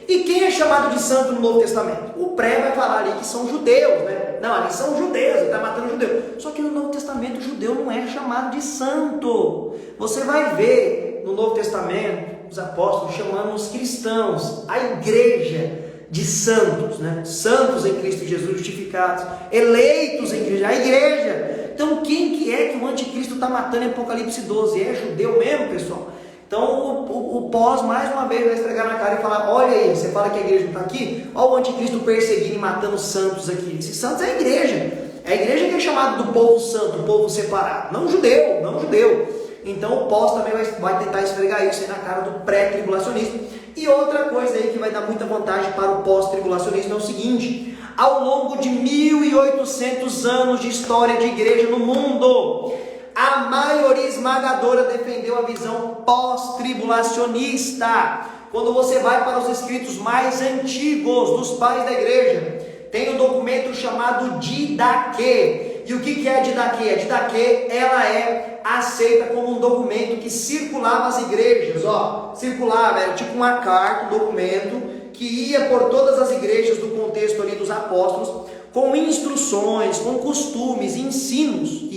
E quem é chamado de santo no Novo Testamento? O pré vai falar ali que são judeus, né? Não, ali são judeus, ele está matando judeus. Só que no Novo Testamento o judeu não é chamado de santo. Você vai ver no Novo Testamento os apóstolos chamando os cristãos, a igreja, de santos, né? Santos em Cristo Jesus, justificados, eleitos em Cristo, a igreja. Então quem que é que o anticristo está matando em Apocalipse 12? É judeu mesmo, pessoal? Então o pós mais uma vez vai esfregar na cara e falar: olha aí, você fala que a igreja não está aqui? Olha o anticristo perseguindo e matando santos aqui. Esses santos é a igreja. É a igreja que é chamada do povo santo, o povo separado, não judeu. Então o pós também vai tentar esfregar isso aí na cara do pré-tribulacionismo. E outra coisa aí que vai dar muita vantagem para o pós-tribulacionismo é o seguinte: ao longo de 1800 anos de história de igreja no mundo, a maioria esmagadora defendeu a visão pós-tribulacionista. Quando você vai para os escritos mais antigos dos pais da igreja, tem um documento chamado Didaquê. E o que é a Didaquê? A Didaquê, ela é aceita como um documento que circulava as igrejas, circulava, era tipo uma carta, um documento que ia por todas as igrejas do contexto ali dos apóstolos, com instruções, com costumes, ensinos,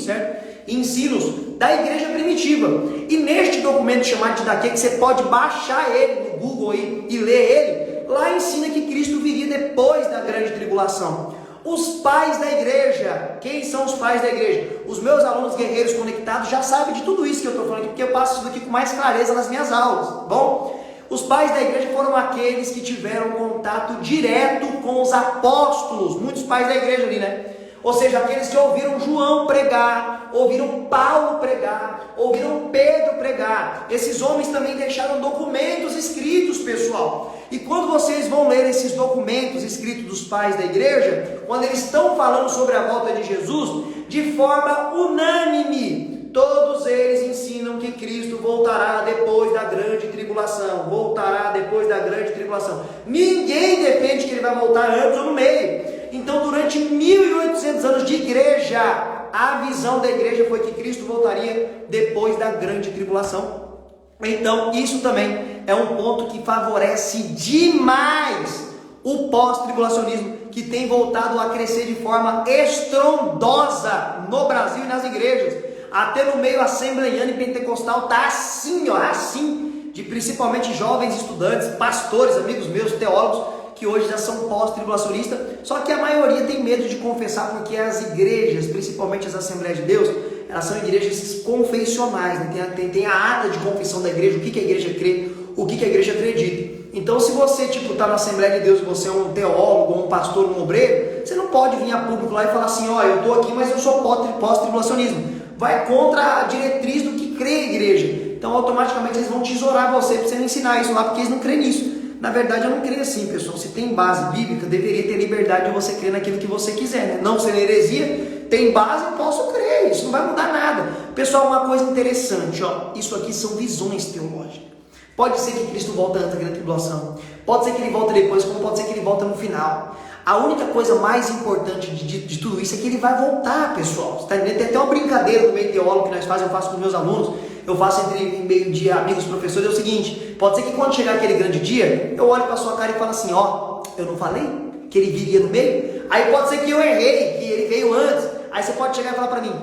certo? Ensinos da igreja primitiva. E neste documento chamado Didaquê, que você pode baixar ele no Google aí e ler ele, lá ensina que Cristo viria depois da grande tribulação. Os pais da igreja, quem são os pais da igreja? Os meus alunos guerreiros conectados já sabem de tudo isso que eu estou falando aqui, porque eu passo isso aqui com mais clareza nas minhas aulas, bom? Os pais da igreja foram aqueles que tiveram contato direto com os apóstolos, muitos pais da igreja ali, né? Ou seja, aqueles que ouviram João pregar, ouviram Paulo pregar, ouviram Pedro pregar. Esses homens também deixaram documentos escritos, pessoal. E quando vocês vão ler esses documentos escritos dos pais da igreja, quando eles estão falando sobre a volta de Jesus, de forma unânime, Todos eles ensinam que Cristo voltará depois da grande tribulação. Voltará depois da grande tribulação. Ninguém defende que ele vai voltar antes ou no meio. Então, durante 1800 anos de igreja, a visão da igreja foi que Cristo voltaria depois da grande tribulação. Então, isso também é um ponto que favorece demais o pós-tribulacionismo, que tem voltado a crescer de forma estrondosa no Brasil e nas igrejas. Até no meio assembleiano e pentecostal tá assim, ó, assim, de principalmente jovens estudantes, pastores, amigos meus, teólogos, que hoje já são pós-tribulacionistas, só que a maioria tem medo de confessar, porque as igrejas, principalmente as Assembleias de Deus, elas são igrejas confessionais, né? Tem a ata de confissão da igreja, o que a igreja crê, o que a igreja acredita. Então, se você está na Assembleia de Deus, você é um teólogo, um pastor, um obreiro, você não pode vir a público lá e falar assim, ó, eu estou aqui, mas eu sou pós-tribulacionismo. Vai contra a diretriz do que crê a igreja. Então, automaticamente, eles vão tesourar você para você não ensinar isso lá, porque eles não creem nisso. Na verdade, eu não creio assim, pessoal. Se tem base bíblica, deveria ter liberdade de você crer naquilo que você quiser, né? Não ser heresia, tem base, eu posso crer. Isso não vai mudar nada. Pessoal, uma coisa interessante, ó. Isso aqui são visões teológicas. Pode ser que Cristo volta antes da grande tribulação. Pode ser que ele volta depois, como pode ser que ele volta no final. A única coisa mais importante de tudo isso é que ele vai voltar, pessoal. Tá entendendo? Tem até uma brincadeira no meio teólogo que nós fazemos, eu faço com meus alunos, eu faço em meio de amigos professores, é o seguinte, pode ser que quando chegar aquele grande dia, eu olho para sua cara e falo assim, ó, eu não falei que ele viria no meio? Aí pode ser que eu errei, que ele veio antes. Aí você pode chegar e falar para mim,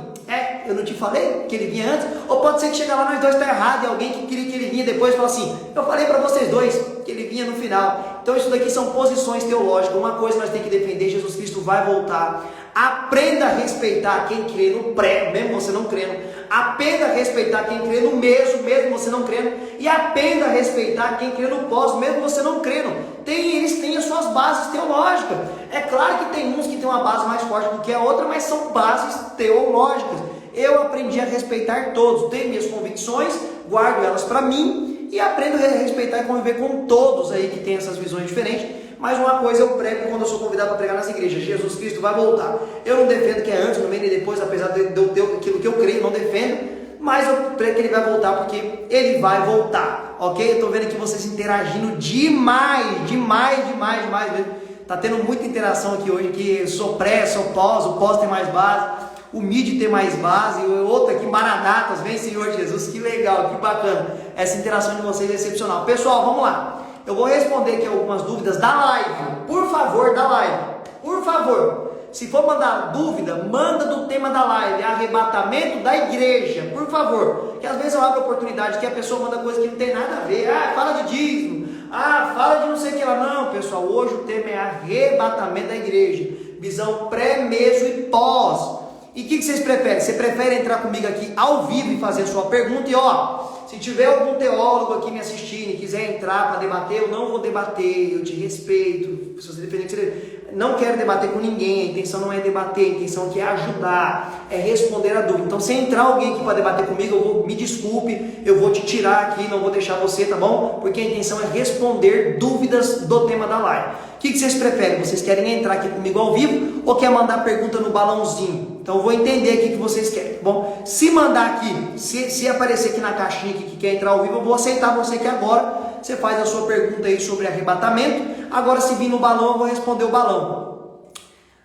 eu não te falei que ele vinha antes? Ou pode ser que chegar lá nós dois está errado e alguém que queria que ele vinha depois fala assim, eu falei para vocês dois que ele vinha no final. Então isso daqui são posições teológicas. Uma coisa nós temos que defender, Jesus Cristo vai voltar. Aprenda a respeitar quem crê no pré, mesmo você não crendo. Aprenda a respeitar quem crê no mesmo você não crendo. E aprenda a respeitar quem crê no pós, mesmo você não crendo. Eles têm as suas bases teológicas. É claro que tem uns que têm uma base mais forte do que a outra, mas são bases teológicas. Eu aprendi a respeitar todos, tenho minhas convicções, guardo elas para mim e aprendo a respeitar e conviver com todos aí que têm essas visões diferentes. Mas uma coisa eu prego quando eu sou convidado para pregar nas igrejas, Jesus Cristo vai voltar. Eu não defendo que é antes, no meio e depois, apesar de eu ter aquilo que eu creio, não defendo, mas eu prego que ele vai voltar porque ele vai voltar, ok? Eu estou vendo aqui vocês interagindo demais mesmo. Tá tendo muita interação aqui hoje, que eu sou pré, sou pós, o pós tem mais base, o mid tem mais base, o outro aqui, Maranatas, vem Senhor Jesus, que legal, que bacana. Essa interação de vocês é excepcional. Pessoal, vamos lá. Eu vou responder aqui algumas dúvidas da live. Por favor, da live. Por favor. Se for mandar dúvida, manda do tema da live. Arrebatamento da igreja. Por favor. Porque às vezes eu abro a oportunidade que a pessoa manda coisa que não tem nada a ver. Fala de dízimo. Fala de não sei o que lá. Não, pessoal. Hoje o tema é arrebatamento da igreja. Visão pré, meso e pós. E o que vocês preferem? Você prefere entrar comigo aqui ao vivo e fazer a sua pergunta? E se tiver algum teólogo aqui me assistindo e quiser entrar para debater, eu não vou debater, eu te respeito. Se você defender, não quero debater com ninguém, a intenção não é debater, a intenção aqui é ajudar, é responder a dúvida. Então, se entrar alguém aqui para debater comigo, me desculpe, eu vou te tirar aqui, não vou deixar você, tá bom? Porque a intenção é responder dúvidas do tema da live. O que vocês preferem? Vocês querem entrar aqui comigo ao vivo ou quer mandar pergunta no balãozinho? Então eu vou entender aqui o que vocês querem, tá bom? Se mandar aqui, se aparecer aqui na caixinha que quer entrar ao vivo, eu vou aceitar você aqui agora. Você faz a sua pergunta aí sobre arrebatamento. Agora se vir no balão, eu vou responder o balão.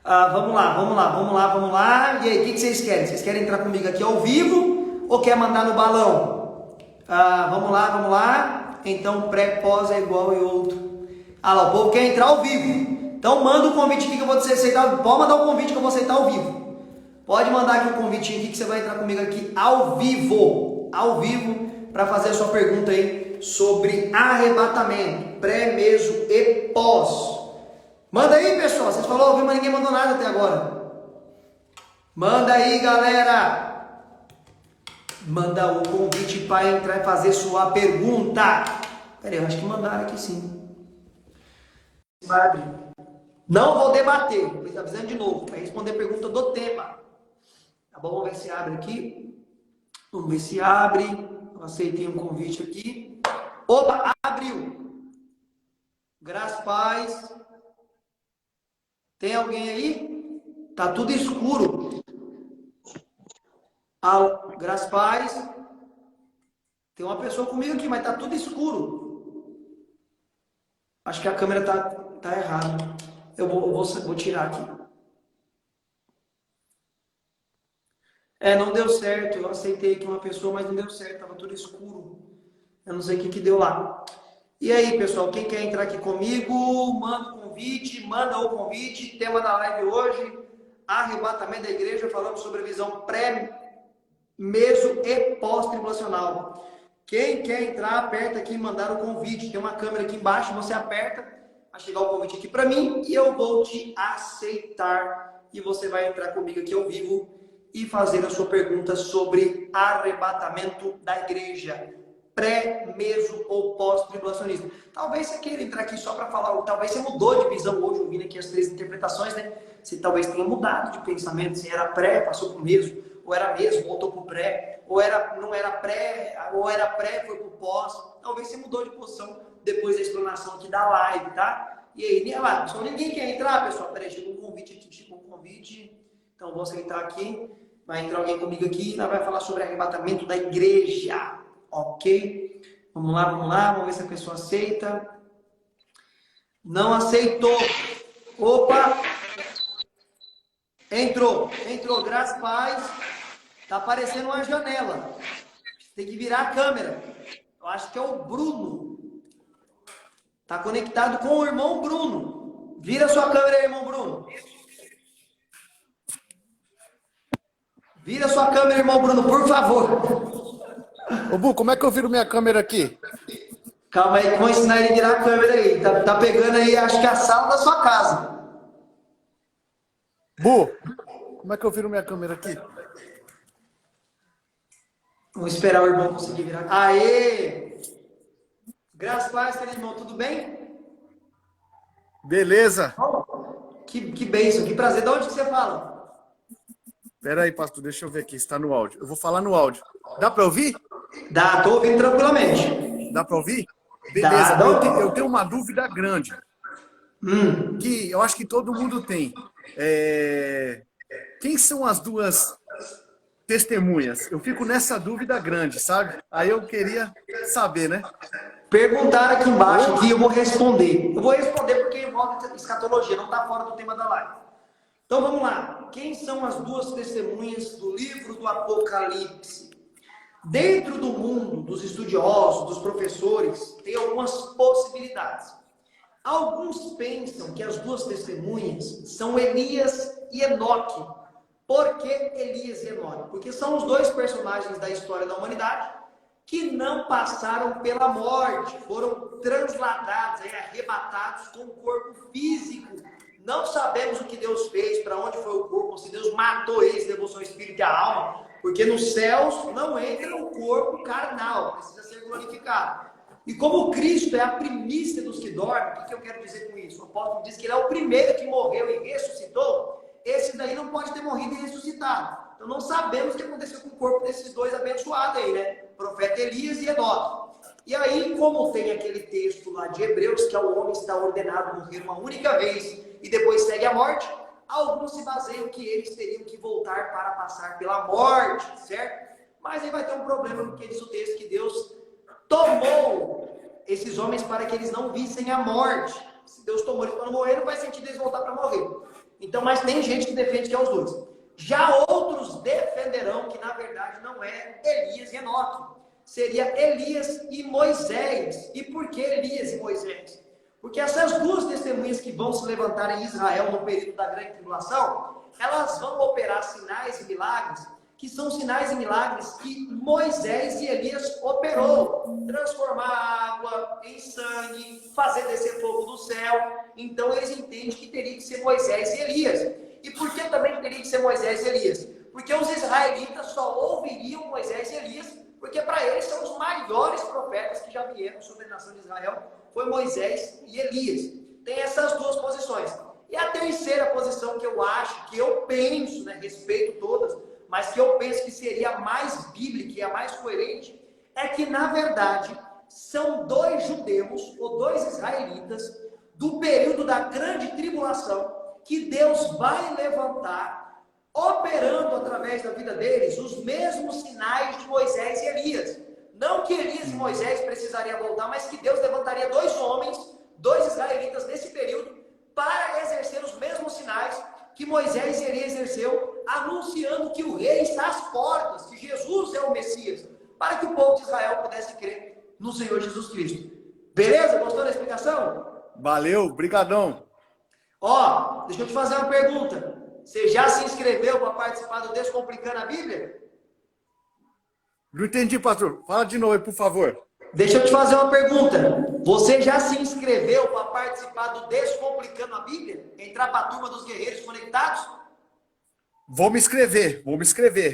Vamos lá. E aí, o que vocês querem? Vocês querem entrar comigo aqui ao vivo ou quer mandar no balão? Vamos lá. Então pré-pós é igual e outro. Lá, o povo quer entrar ao vivo. Então manda o convite aqui que eu vou te aceitar. Pode mandar o convite que eu vou aceitar ao vivo. Pode mandar aqui o convitinho aqui que você vai entrar comigo aqui ao vivo, para fazer a sua pergunta aí sobre arrebatamento, pré, meso e pós. Manda aí, pessoal. Vocês falaram ao vivo, mas ninguém mandou nada até agora. Manda aí, galera. Manda o convite para entrar e fazer sua pergunta. Peraí, eu acho que mandaram aqui sim. Vai abrir. Não vou debater, vou avisando de novo, para responder a pergunta do tema. Tá bom? Vamos ver se abre aqui. Vamos ver se abre. Eu aceitei um convite aqui. Opa, abriu. Graças, paz. Tem alguém aí? Tá tudo escuro. Graças a paz. Tem uma pessoa comigo aqui, mas tá tudo escuro. Acho que a câmera tá errada. Eu vou tirar aqui. Não deu certo. Eu aceitei aqui uma pessoa, mas não deu certo. Tava tudo escuro. Eu não sei o que deu lá. E aí, pessoal, quem quer entrar aqui comigo, manda o convite, manda o convite. Tema da live hoje, arrebatamento da igreja. Falamos sobre a visão pré-meso e pós-tribulacional. Quem quer entrar, aperta aqui e mandar o convite. Tem uma câmera aqui embaixo, você aperta, vai chegar o convite aqui para mim e eu vou te aceitar. E você vai entrar comigo aqui ao vivo e fazer a sua pergunta sobre arrebatamento da igreja, pré-meso ou pós-tribulacionismo. Talvez você queira entrar aqui só para falar, ou talvez você mudou de visão hoje, ouvindo aqui as 3 interpretações, né? Você talvez tenha mudado de pensamento, se era pré, passou para o meso, ou era meso, voltou para o pré, ou não era pré, ou era pré, foi para o pós. Talvez você mudou de posição depois da explanação aqui da live, tá? E aí, só ninguém quer entrar, pessoal? Peraí, chegou um convite aqui, chegou um convite. Então, vou aceitar aqui. Vai entrar alguém comigo aqui e nós vai falar sobre arrebatamento da igreja. Ok? Vamos lá, vamos ver se a pessoa aceita. Não aceitou. Opa! Entrou, graças a paz. Tá aparecendo uma janela. Tem que virar a câmera. Eu acho que é o Bruno. Tá conectado com o irmão Bruno. Vira sua câmera aí, irmão Bruno. Vira sua câmera, irmão Bruno, por favor. Ô, Bu, como é que eu viro minha câmera aqui? Calma aí, vou ensinar ele a virar a câmera aí. Tá pegando aí, acho que a sala da sua casa. Bu, como é que eu viro minha câmera aqui? Vamos esperar o irmão conseguir virar. Aê! Graças a Deus, querido irmão, tudo bem? Beleza. Que bênção, que prazer. De onde que você fala? Pera aí, pastor, deixa eu ver aqui, está no áudio. Eu vou falar no áudio. Dá para ouvir? Dá, tô ouvindo tranquilamente. Dá para ouvir? Beleza. Dá, eu tenho uma dúvida grande. Que eu acho que todo mundo tem. Quem são as duas testemunhas? Eu fico nessa dúvida grande, sabe? Aí eu queria saber, né? Perguntaram aqui embaixo que eu vou responder. Eu vou responder porque envolve escatologia, não está fora do tema da live. Então vamos lá. Quem são as duas testemunhas do livro do Apocalipse? Dentro do mundo dos estudiosos, dos professores, tem algumas possibilidades. Alguns pensam que as duas testemunhas são Elias e Enoque. Por que Elias e Enoque? Porque são os dois personagens da história da humanidade que não passaram pela morte, foram transladados, arrebatados com o corpo físico. Não sabemos o que Deus fez, para onde foi o corpo, se Deus matou eles, levou seu espírito e a alma, porque nos céus não entra o corpo carnal, precisa ser glorificado. E como Cristo é a primícia dos que dormem, o que eu quero dizer com isso? O apóstolo diz que ele é o primeiro que morreu e ressuscitou, esse daí não pode ter morrido e ressuscitado. Então não sabemos o que aconteceu com o corpo desses dois abençoados aí, né? Profeta Elias e Enoque. E aí, como tem aquele texto lá de Hebreus, que o homem está ordenado a morrer uma única vez e depois segue a morte, alguns se baseiam que eles teriam que voltar para passar pela morte, certo? Mas aí vai ter um problema, porque diz o texto que Deus tomou esses homens para que eles não vissem a morte. Se Deus tomou eles para não morrer, não faz sentido eles voltar para morrer. Então, mas tem gente que defende que é os dois. Já outros defenderão que, na verdade, não é Elias e Enoque. Seria Elias e Moisés. E por que Elias e Moisés? Porque essas duas testemunhas que vão se levantar em Israel no período da grande tribulação, elas vão operar sinais e milagres, que são sinais e milagres que Moisés e Elias operou. Transformar água em sangue, fazer descer fogo do céu. Então eles entendem que teria que ser Moisés e Elias. E por que também teria que ser Moisés e Elias? Porque os israelitas só ouviriam Moisés e Elias, porque para eles são os maiores profetas que já vieram sobre a nação de Israel, foi Moisés e Elias. Tem essas duas posições. E a terceira posição que eu acho, que eu penso, né, respeito todas, mas que eu penso que seria a mais bíblica e a mais coerente, é que, na verdade, são dois judeus, ou dois israelitas, do período da grande tribulação, que Deus vai levantar operando através da vida deles os mesmos sinais de Moisés e Elias. Não que Elias e Moisés precisariam voltar, mas que Deus levantaria 2 homens, 2 israelitas nesse período, para exercer os mesmos sinais que Moisés e Elias exerceu, anunciando que o rei está às portas, que Jesus é o Messias, para que o povo de Israel pudesse crer no Senhor Jesus Cristo. Beleza? Gostou da explicação? Valeu, brigadão. Ó, deixa eu te fazer uma pergunta. Você já se inscreveu para participar do Descomplicando a Bíblia? Não entendi, pastor. Fala de novo aí, por favor. Deixa eu te fazer uma pergunta. Você já se inscreveu para participar do Descomplicando a Bíblia? Entrar para a turma dos guerreiros conectados? Vou me inscrever.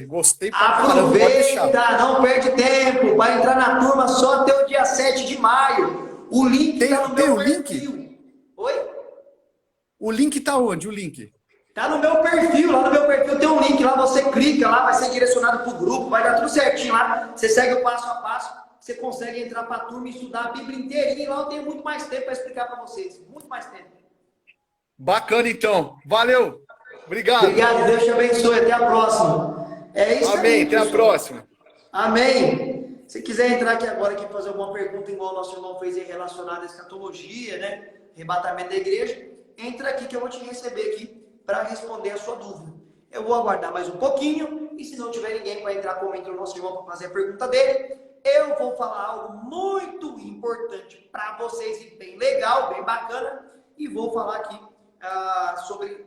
Gostei pra caramba, pode Aproveita, deixar. não perde tempo. Vai entrar na turma só até o dia 7 de maio. O link está no meu perfil. Link? Oi? O link tá onde? O link? Tá no meu perfil, lá no meu perfil tem um link, lá você clica, lá vai ser direcionado pro grupo, vai dar tudo certinho lá. Você segue o passo a passo, você consegue entrar pra turma e estudar a Bíblia inteirinha. E lá eu tenho muito mais tempo para explicar para vocês, muito mais tempo. Bacana, então. Valeu. Obrigado. Obrigado, Deus te abençoe, até a próxima. É isso aí. Amém, até a próxima. Amém. Se quiser entrar aqui agora e fazer alguma pergunta, igual o nosso irmão fez aí relacionada à escatologia, né? Arrebatamento da igreja, entra aqui que eu vou te receber aqui para responder a sua dúvida. Eu vou aguardar mais um pouquinho e se não tiver ninguém para entrar como entrou o nosso irmão para fazer a pergunta dele, eu vou falar algo muito importante para vocês e bem legal, bem bacana, e vou falar aqui sobre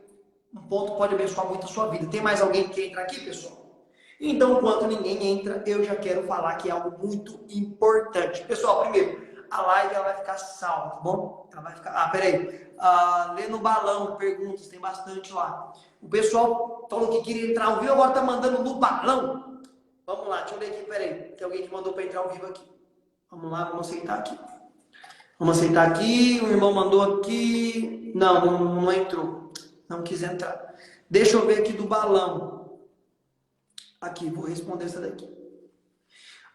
um ponto que pode abençoar muito a sua vida. Tem mais alguém que quer entrar aqui, pessoal? Então, enquanto ninguém entra, eu já quero falar que é algo muito importante. Pessoal, primeiro, a live ela vai ficar salva, tá bom? Ela vai ficar... peraí. Lê no balão, perguntas, tem bastante lá. O pessoal falou que queria entrar ao vivo, agora tá mandando no balão. Vamos lá, deixa eu ler aqui, peraí. Tem alguém que mandou para entrar ao vivo aqui. Vamos lá, vamos aceitar aqui. Vamos aceitar aqui, o irmão mandou aqui. Não entrou. Não quis entrar. Deixa eu ver aqui do balão. Aqui, vou responder essa daqui.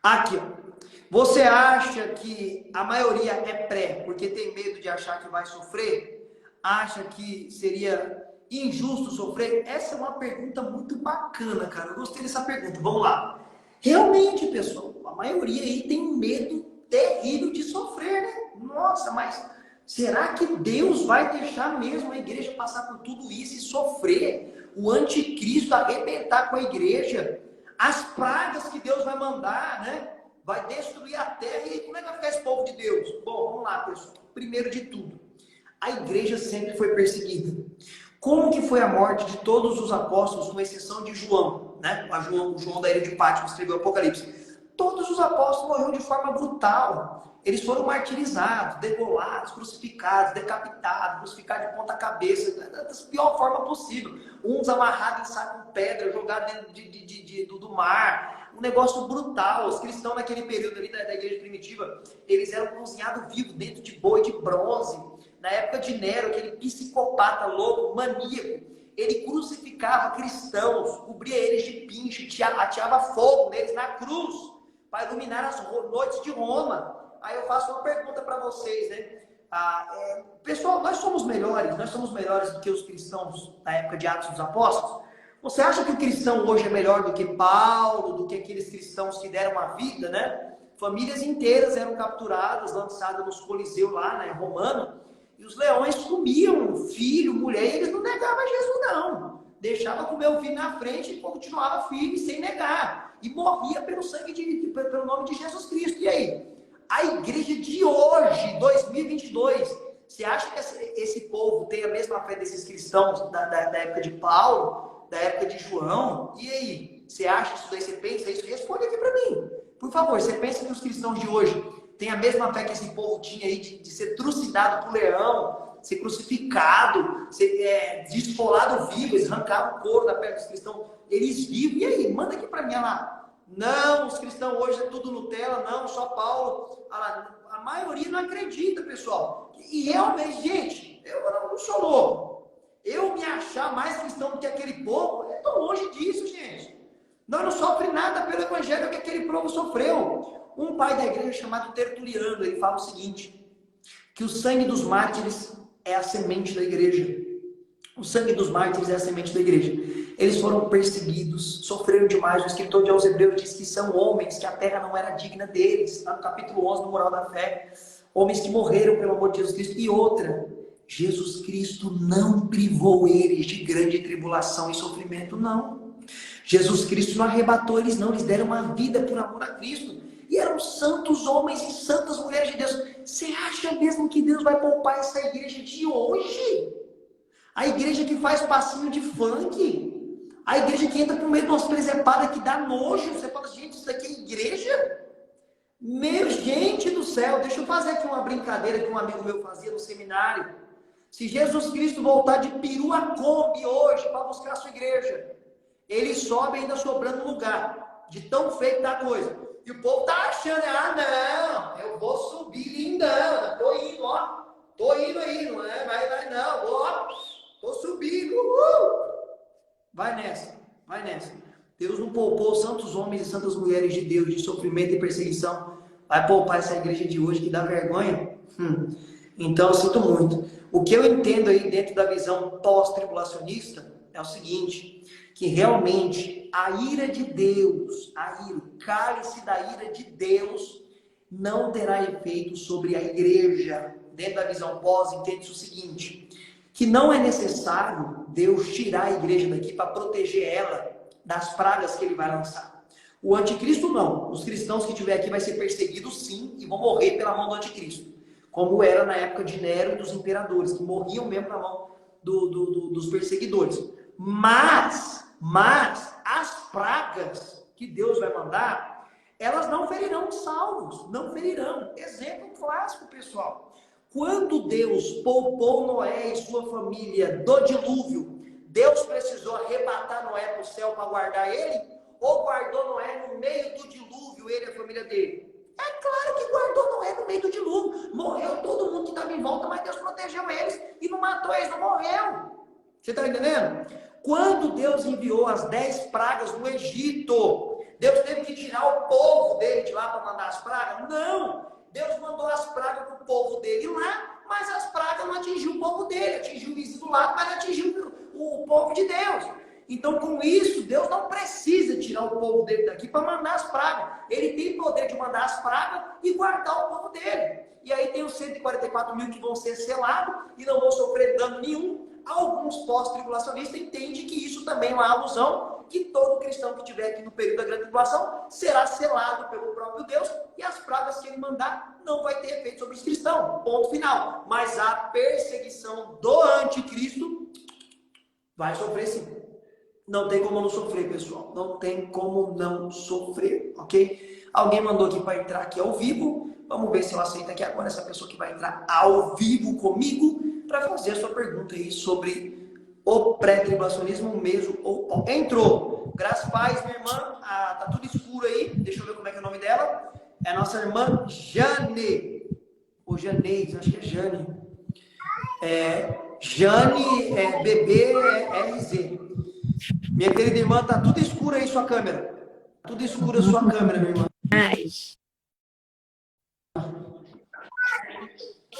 Aqui, ó. Você acha que a maioria é pré porque tem medo de achar que vai sofrer? Acha que seria injusto sofrer? Essa é uma pergunta muito bacana, cara. Eu gostei dessa pergunta. Vamos lá. Realmente, pessoal, a maioria aí tem um medo terrível de sofrer, né? Nossa, mas será que Deus vai deixar mesmo a igreja passar por tudo isso e sofrer? O anticristo arrebentar com a igreja? As pragas que Deus vai mandar, né? Vai destruir a terra. E como é que vai ficar esse povo de Deus? Bom, vamos lá, pessoal. Primeiro de tudo, a igreja sempre foi perseguida. Como que foi a morte de todos os apóstolos, com exceção de João, né? O João da ilha de Patmos escreveu o Apocalipse. Todos os apóstolos morreram de forma brutal. Eles foram martirizados, degolados, crucificados, decapitados, crucificados de ponta cabeça, da pior forma possível. Uns amarrados em saco de pedra, jogados dentro do mar. Um negócio brutal. Os cristãos naquele período ali da igreja primitiva, eles eram cozinhados vivos dentro de boi de bronze. Na época de Nero, aquele psicopata louco, maníaco, ele crucificava cristãos, cobria eles de pinche, ateava fogo neles na cruz, para iluminar as noites de Roma. Aí eu faço uma pergunta para vocês, né? Pessoal, nós somos melhores do que os cristãos da época de Atos dos Apóstolos? Você acha que o cristão hoje é melhor do que Paulo, do que aqueles cristãos que deram a vida, né? Famílias inteiras eram capturadas, lançadas nos coliseus lá, né, romano, e os leões comiam filho, mulher, e eles não negavam Jesus, não. Deixava comer o filho na frente e continuava firme sem negar. E morria pelo pelo nome de Jesus Cristo. E aí? A igreja de hoje, 2022, você acha que esse povo tem a mesma fé desses cristãos da época de Paulo, da época de João? E aí? Você acha isso daí? Você pensa isso? Responde aqui para mim. Por favor, você pensa que os cristãos de hoje têm a mesma fé que esse povo tinha aí de ser trucidado por leão, ser crucificado, ser desfolado vivo, eles arrancaram o couro da pele dos cristãos, eles vivos. E aí? Manda aqui para mim, olha lá. Não, os cristãos hoje é tudo Nutella, não, só Paulo. A maioria não acredita, pessoal. E realmente, gente, eu não sou louco. Eu me achar mais cristão do que aquele povo, eu estou longe disso, gente. Nós não sofremos nada pelo evangelho que aquele povo sofreu. Um pai da igreja chamado Tertuliano, ele fala o seguinte, que o sangue dos mártires é a semente da igreja. O sangue dos mártires é a semente da igreja. Eles foram perseguidos, sofreram demais. O escritor de aos Hebreus diz que são homens que a terra não era digna deles. Lá no capítulo 11 do Moral da Fé. Homens que morreram pelo amor de Jesus Cristo. E outra, Jesus Cristo não privou eles de grande tribulação e sofrimento, não. Jesus Cristo não arrebatou eles, não. Eles deram uma vida por amor a Cristo. E eram santos homens e santas mulheres de Deus. Você acha mesmo que Deus vai poupar essa igreja de hoje? A igreja que faz passinho de funk? A igreja que entra por meio de umas presepadas que dá nojo? Você fala, gente, isso daqui é igreja? Meu, gente do céu, deixa eu fazer aqui uma brincadeira que um amigo meu fazia no seminário. Se Jesus Cristo voltar de perua Kombi hoje para buscar a sua igreja, ele sobe ainda sobrando lugar, de tão feio que tá a coisa. E o povo tá achando, não, eu vou subir lindão, tô indo, ó, tô indo aí, não é? Vai, não, ó, tô subindo, vai nessa, vai nessa. Deus não poupou santos homens e santas mulheres de Deus de sofrimento e perseguição. Vai poupar essa igreja de hoje que dá vergonha? Então eu sinto muito. O que eu entendo aí dentro da visão pós-tribulacionista é o seguinte, que realmente a ira de Deus, o cálice da ira de Deus não terá efeito sobre a igreja. Dentro da visão pós, entende-se o seguinte, que não é necessário Deus tirar a igreja daqui para proteger ela das pragas que ele vai lançar. O anticristo não. Os cristãos que estiver aqui vai ser perseguidos sim e vão morrer pela mão do anticristo. Como era na época de Nero e dos imperadores, que morriam mesmo na mão dos perseguidores. Mas as pragas que Deus vai mandar, elas não ferirão os salvos, não ferirão. Exemplo clássico, pessoal. Quando Deus poupou Noé e sua família do dilúvio, Deus precisou arrebatar Noé para o céu para guardar ele? Ou guardou Noé no meio do dilúvio, ele e a família dele? É claro que guardou Noé no meio do dilúvio. Morreu todo mundo que estava em volta, mas Deus protegeu eles e não matou eles, não morreu. Você está entendendo? Quando Deus enviou as 10 pragas no Egito, Deus teve que tirar o povo dele de lá para mandar as pragas? Não! Deus mandou as pragas para o povo dele lá, mas as pragas não atingiu o povo dele, atingiu o vizinho do lado, mas atingiu o povo de Deus. Então, com isso, Deus não precisa tirar o povo dele daqui para mandar as pragas. Ele tem poder de mandar as pragas e guardar o povo dele. E aí tem os 144 mil que vão ser selados e não vão sofrer dano nenhum. Alguns pós-tribulacionistas entendem que isso também é uma alusão, que todo cristão que estiver aqui no período da grande tribulação será selado pelo próprio Deus e as pragas que ele mandar não vai ter efeito sobre os cristãos. Ponto final. Mas a perseguição do anticristo vai sofrer sim. Não tem como não sofrer, pessoal. Não tem como não sofrer, ok? Alguém mandou aqui para entrar aqui ao vivo. Vamos ver se eu aceito aqui agora essa pessoa que vai entrar ao vivo comigo para fazer a sua pergunta aí sobre o pré-tribulacionismo mesmo ou entrou. Graças paz, minha irmã. Tá tudo escuro aí. Deixa eu ver como é que é o nome dela. É a nossa irmã Jane. Ou Janeis, acho que é Jane. Jane, bebê, RZ. Minha querida irmã, tá tudo escuro aí sua câmera. Tudo escuro a sua câmera, minha irmã.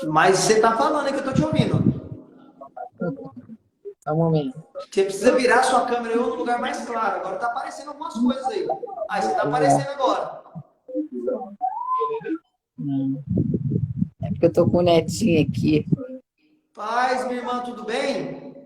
Mas você tá falando aí que eu tô te ouvindo. Só um momento. Você precisa virar sua câmera em outro lugar mais claro. Agora tá aparecendo algumas coisas aí. Aí você tá aparecendo agora. É porque eu tô com o netinho aqui. Paz, minha irmã, tudo bem?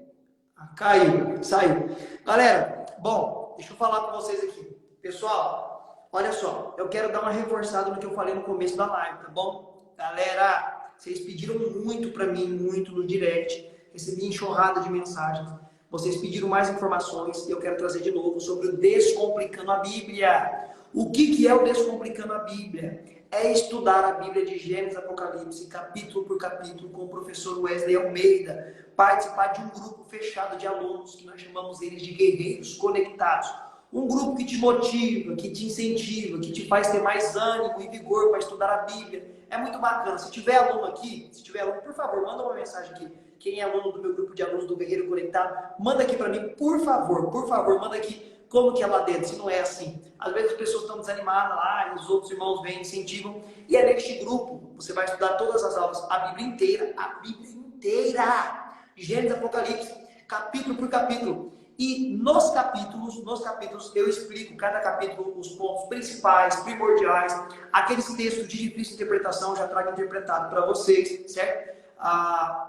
Caiu, saiu. Galera, bom, deixa eu falar com vocês aqui. Pessoal, olha só, eu quero dar uma reforçada no que eu falei no começo da live, tá bom? Galera, vocês pediram muito pra mim, muito no direct. Recebi enxurrada de mensagens. Vocês pediram mais informações e eu quero trazer de novo sobre o Descomplicando a Bíblia. O que é o Descomplicando a Bíblia? É estudar a Bíblia de Gênesis a Apocalipse, capítulo por capítulo, com o professor Wesley Almeida. Participar de um grupo fechado de alunos, que nós chamamos eles de guerreiros conectados. Um grupo que te motiva, que te incentiva, que te faz ter mais ânimo e vigor para estudar a Bíblia. É muito bacana. Se tiver aluno aqui, por favor, manda uma mensagem aqui. Quem é aluno do meu grupo de alunos do Guerreiro Conectado, manda aqui para mim, por favor, manda aqui como que é lá dentro, se não é assim. Às vezes as pessoas estão desanimadas lá, e os outros irmãos vêm, incentivam. E é neste grupo, você vai estudar todas as aulas, a Bíblia inteira. Gênesis, Apocalipse, capítulo por capítulo. E nos capítulos eu explico cada capítulo, os pontos principais, primordiais, aqueles textos de difícil interpretação, eu já trago interpretado para vocês, certo?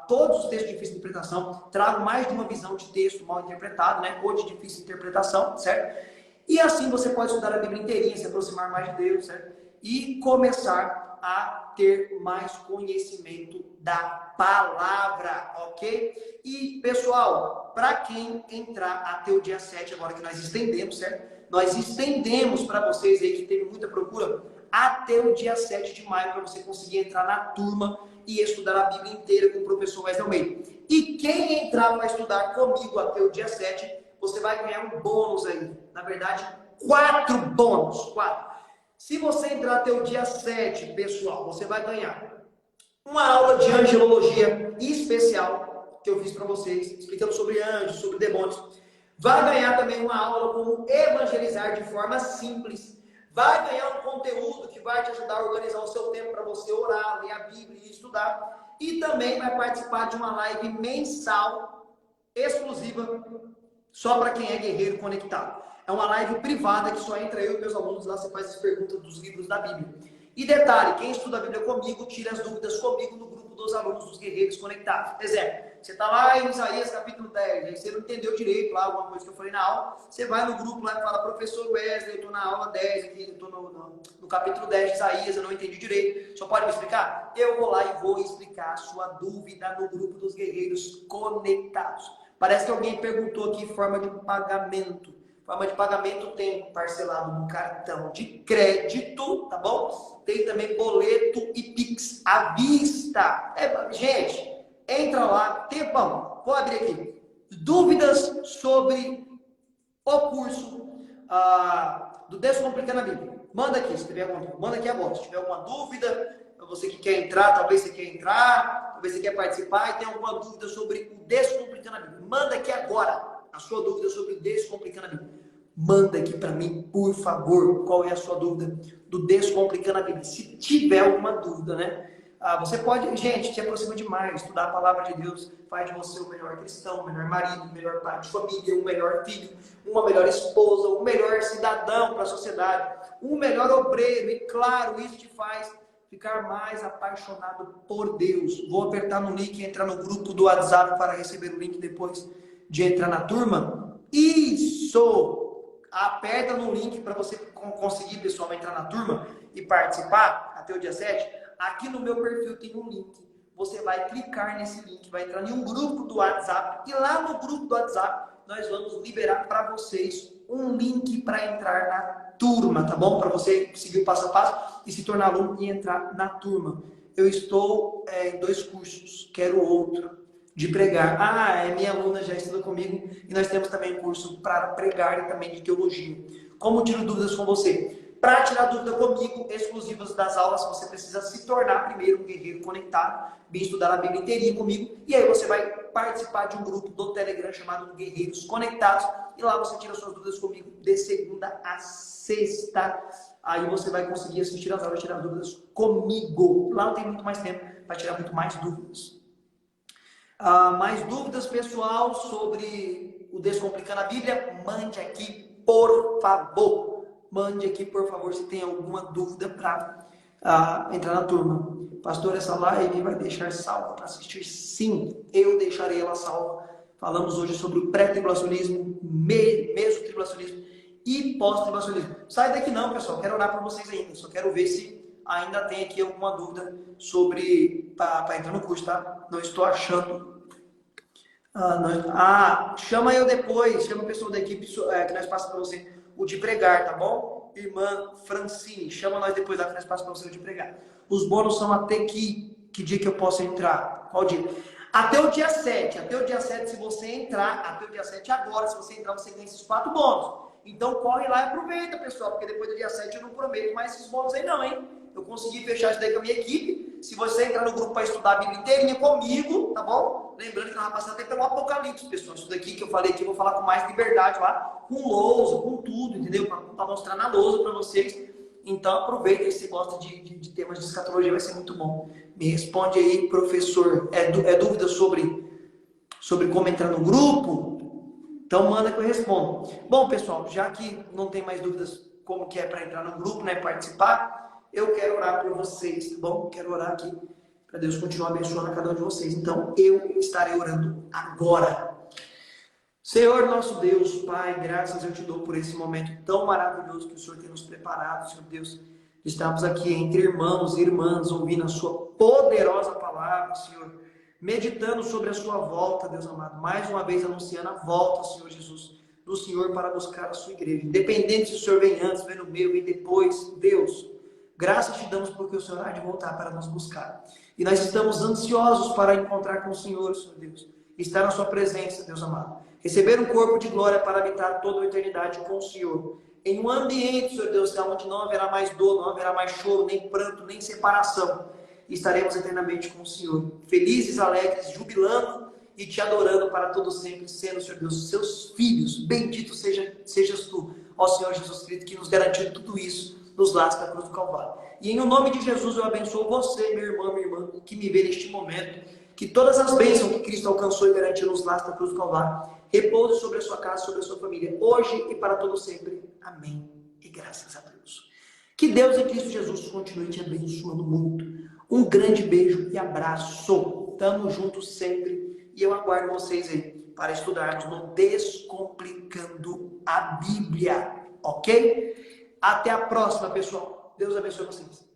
Todos os textos de difícil interpretação, trago mais de uma visão de texto mal interpretado, né? Ou de difícil interpretação, certo? E assim você pode estudar a Bíblia inteirinha, se aproximar mais de Deus, certo? E começar a ter mais conhecimento da palavra, ok? E, pessoal, para quem entrar até o dia 7, agora que nós estendemos, certo? Nós estendemos para vocês aí que teve muita procura, até o dia 7 de maio, para você conseguir entrar na turma e estudar a Bíblia inteira com o professor Wesley Almeida. E quem entrar para estudar comigo até o dia 7, você vai ganhar um bônus aí. Na verdade, 4 bônus. 4. Se você entrar até o dia 7, pessoal, você vai ganhar uma aula de angelologia especial que eu fiz para vocês, explicando sobre anjos, sobre demônios. Vai ganhar também uma aula como evangelizar de forma simples. Vai ganhar um conteúdo que vai te ajudar a organizar o seu tempo para você orar, ler a Bíblia e estudar. E também vai participar de uma live mensal, exclusiva, só para quem é guerreiro conectado. É uma live privada que só entra eu e meus alunos, lá você faz as perguntas dos livros da Bíblia. E detalhe, quem estuda a Bíblia comigo, tira as dúvidas comigo no grupo dos alunos dos guerreiros conectados. Exemplo, você está lá em Isaías capítulo 10, aí você não entendeu direito lá alguma coisa que eu falei na aula, você vai no grupo lá e fala, professor Wesley, eu estou na aula 10, aqui, eu estou no capítulo 10 de Isaías, eu não entendi direito, só pode me explicar? Eu vou lá e vou explicar a sua dúvida no grupo dos guerreiros conectados. Parece que alguém perguntou aqui forma de pagamento. Forma de pagamento tem parcelado no cartão de crédito, tá bom? Tem também boleto e Pix à vista. Gente, entra lá, tempão. Vou abrir aqui. Dúvidas sobre o curso do Descomplicando a Bíblia. Manda aqui, se tiver alguma, manda aqui agora. Se tiver alguma dúvida, você que quer entrar, talvez você quer entrar, talvez você quer participar e tem alguma dúvida sobre o Descomplicando a Bíblia. Manda aqui agora a sua dúvida sobre o Descomplicando a Bíblia. Manda aqui para mim, por favor, qual é a sua dúvida do Descomplicando a Bíblia. Se tiver alguma dúvida, né? Você pode, gente, te aproxima demais, estudar a palavra de Deus, faz de você o melhor cristão, o melhor marido, o melhor pai de família, o melhor filho, uma melhor esposa, o melhor cidadão para a sociedade, o melhor obreiro, e claro, isso te faz ficar mais apaixonado por Deus. Vou apertar no link e entrar no grupo do WhatsApp para receber o link depois de entrar na turma. Isso! Aperta no link para você conseguir, pessoal, entrar na turma e participar até o dia 7. Aqui no meu perfil tem um link. Você vai clicar nesse link, vai entrar em um grupo do WhatsApp. E lá no grupo do WhatsApp, nós vamos liberar para vocês um link para entrar na turma, tá bom? Para você seguir o passo a passo e se tornar aluno e entrar na turma. Eu estou em 2 cursos, quero outro. De pregar. Minha aluna já estuda comigo e nós temos também um curso para pregar e também de teologia. Como tiro dúvidas com você? Para tirar dúvida comigo, exclusivas das aulas, você precisa se tornar primeiro um guerreiro conectado, vir estudar a Bíblia inteirinha comigo, e aí você vai participar de um grupo do Telegram chamado Guerreiros Conectados, e lá você tira suas dúvidas comigo de segunda a sexta. Aí você vai conseguir assistir as aulas e tirar dúvidas comigo. Lá não tem muito mais tempo para tirar muito mais dúvidas. Mais dúvidas, pessoal, sobre o Descomplicando a Bíblia? Mande aqui, por favor. Mande aqui, por favor, se tem alguma dúvida para entrar na turma. Pastor, essa live vai deixar salva para assistir? Sim, eu deixarei ela salva. Falamos hoje sobre o pré-tribulacionismo, meso-tribulacionismo e pós-tribulacionismo. Sai daqui não, pessoal. Quero orar para vocês ainda. Só quero ver se ainda tem aqui alguma dúvida sobre para entrar no curso, tá? Não estou achando. Chama eu depois, chama a pessoa da equipe que nós passamos para você o de pregar, tá bom? Irmã Francine, chama nós depois lá que nós passamos para você o de pregar. Os bônus são até que dia que eu posso entrar? Qual dia? Até o dia 7. Até o dia 7, se você entrar, até o dia 7 agora, se você entrar, você ganha esses 4 bônus. Então corre lá e aproveita, pessoal, porque depois do dia 7 eu não prometo mais esses bônus aí não, hein? Eu consegui fechar isso daí com a minha equipe. Se você entrar no grupo para estudar a Bíblia inteirinha comigo, tá bom? Lembrando que nós vamos passar até pelo Apocalipse, pessoal. Isso daqui que eu falei aqui, eu vou falar com mais liberdade lá, com lousa, com tudo, entendeu? Para mostrar na lousa para vocês. Então aproveita, se você gosta de temas de escatologia, vai ser muito bom. Me responde aí, professor. É dúvida sobre sobre como entrar no grupo, então manda que eu respondo. Bom, pessoal, já que não tem mais dúvidas como que é para entrar no grupo, né, participar, eu quero orar por vocês, tá bom? Quero orar aqui para Deus continuar abençoando a cada um de vocês. Então, eu estarei orando agora. Senhor, nosso Deus, Pai, graças eu te dou por esse momento tão maravilhoso que o Senhor tem nos preparado, Senhor Deus. Estamos aqui entre irmãos e irmãs, ouvindo a sua poderosa palavra, Senhor, meditando sobre a sua volta, Deus amado, mais uma vez anunciando a volta, Senhor Jesus, do Senhor para buscar a sua igreja. Independente se o Senhor vem antes, vem no meio, vem depois, Deus, graças te damos porque o Senhor há de voltar para nos buscar. E nós estamos ansiosos para encontrar com o Senhor, Senhor Deus, estar na sua presença, Deus amado. Receber um corpo de glória para habitar toda a eternidade com o Senhor. Em um ambiente, Senhor Deus, onde não haverá mais dor, não haverá mais choro, nem pranto, nem separação. E estaremos eternamente com o Senhor. Felizes, alegres, jubilando e te adorando para todo sempre, sendo, Senhor Deus, seus filhos. Bendito sejas tu, ó Senhor Jesus Cristo, que nos garantiu tudo isso nos laços da cruz do Calvário. E em o nome de Jesus eu abençoo você, meu irmão, minha irmã, que me vê neste momento. Que todas as bênçãos que Cristo alcançou e garantiu nos laços da cruz do Calvário repouse sobre a sua casa, sobre a sua família, hoje e para todo sempre. Amém. E graças a Deus. Que Deus em Cristo Jesus continue te abençoando muito. Um grande beijo e abraço. Tamo juntos sempre. E eu aguardo vocês aí para estudarmos no Descomplicando a Bíblia. Ok? Até a próxima, pessoal. Deus abençoe vocês.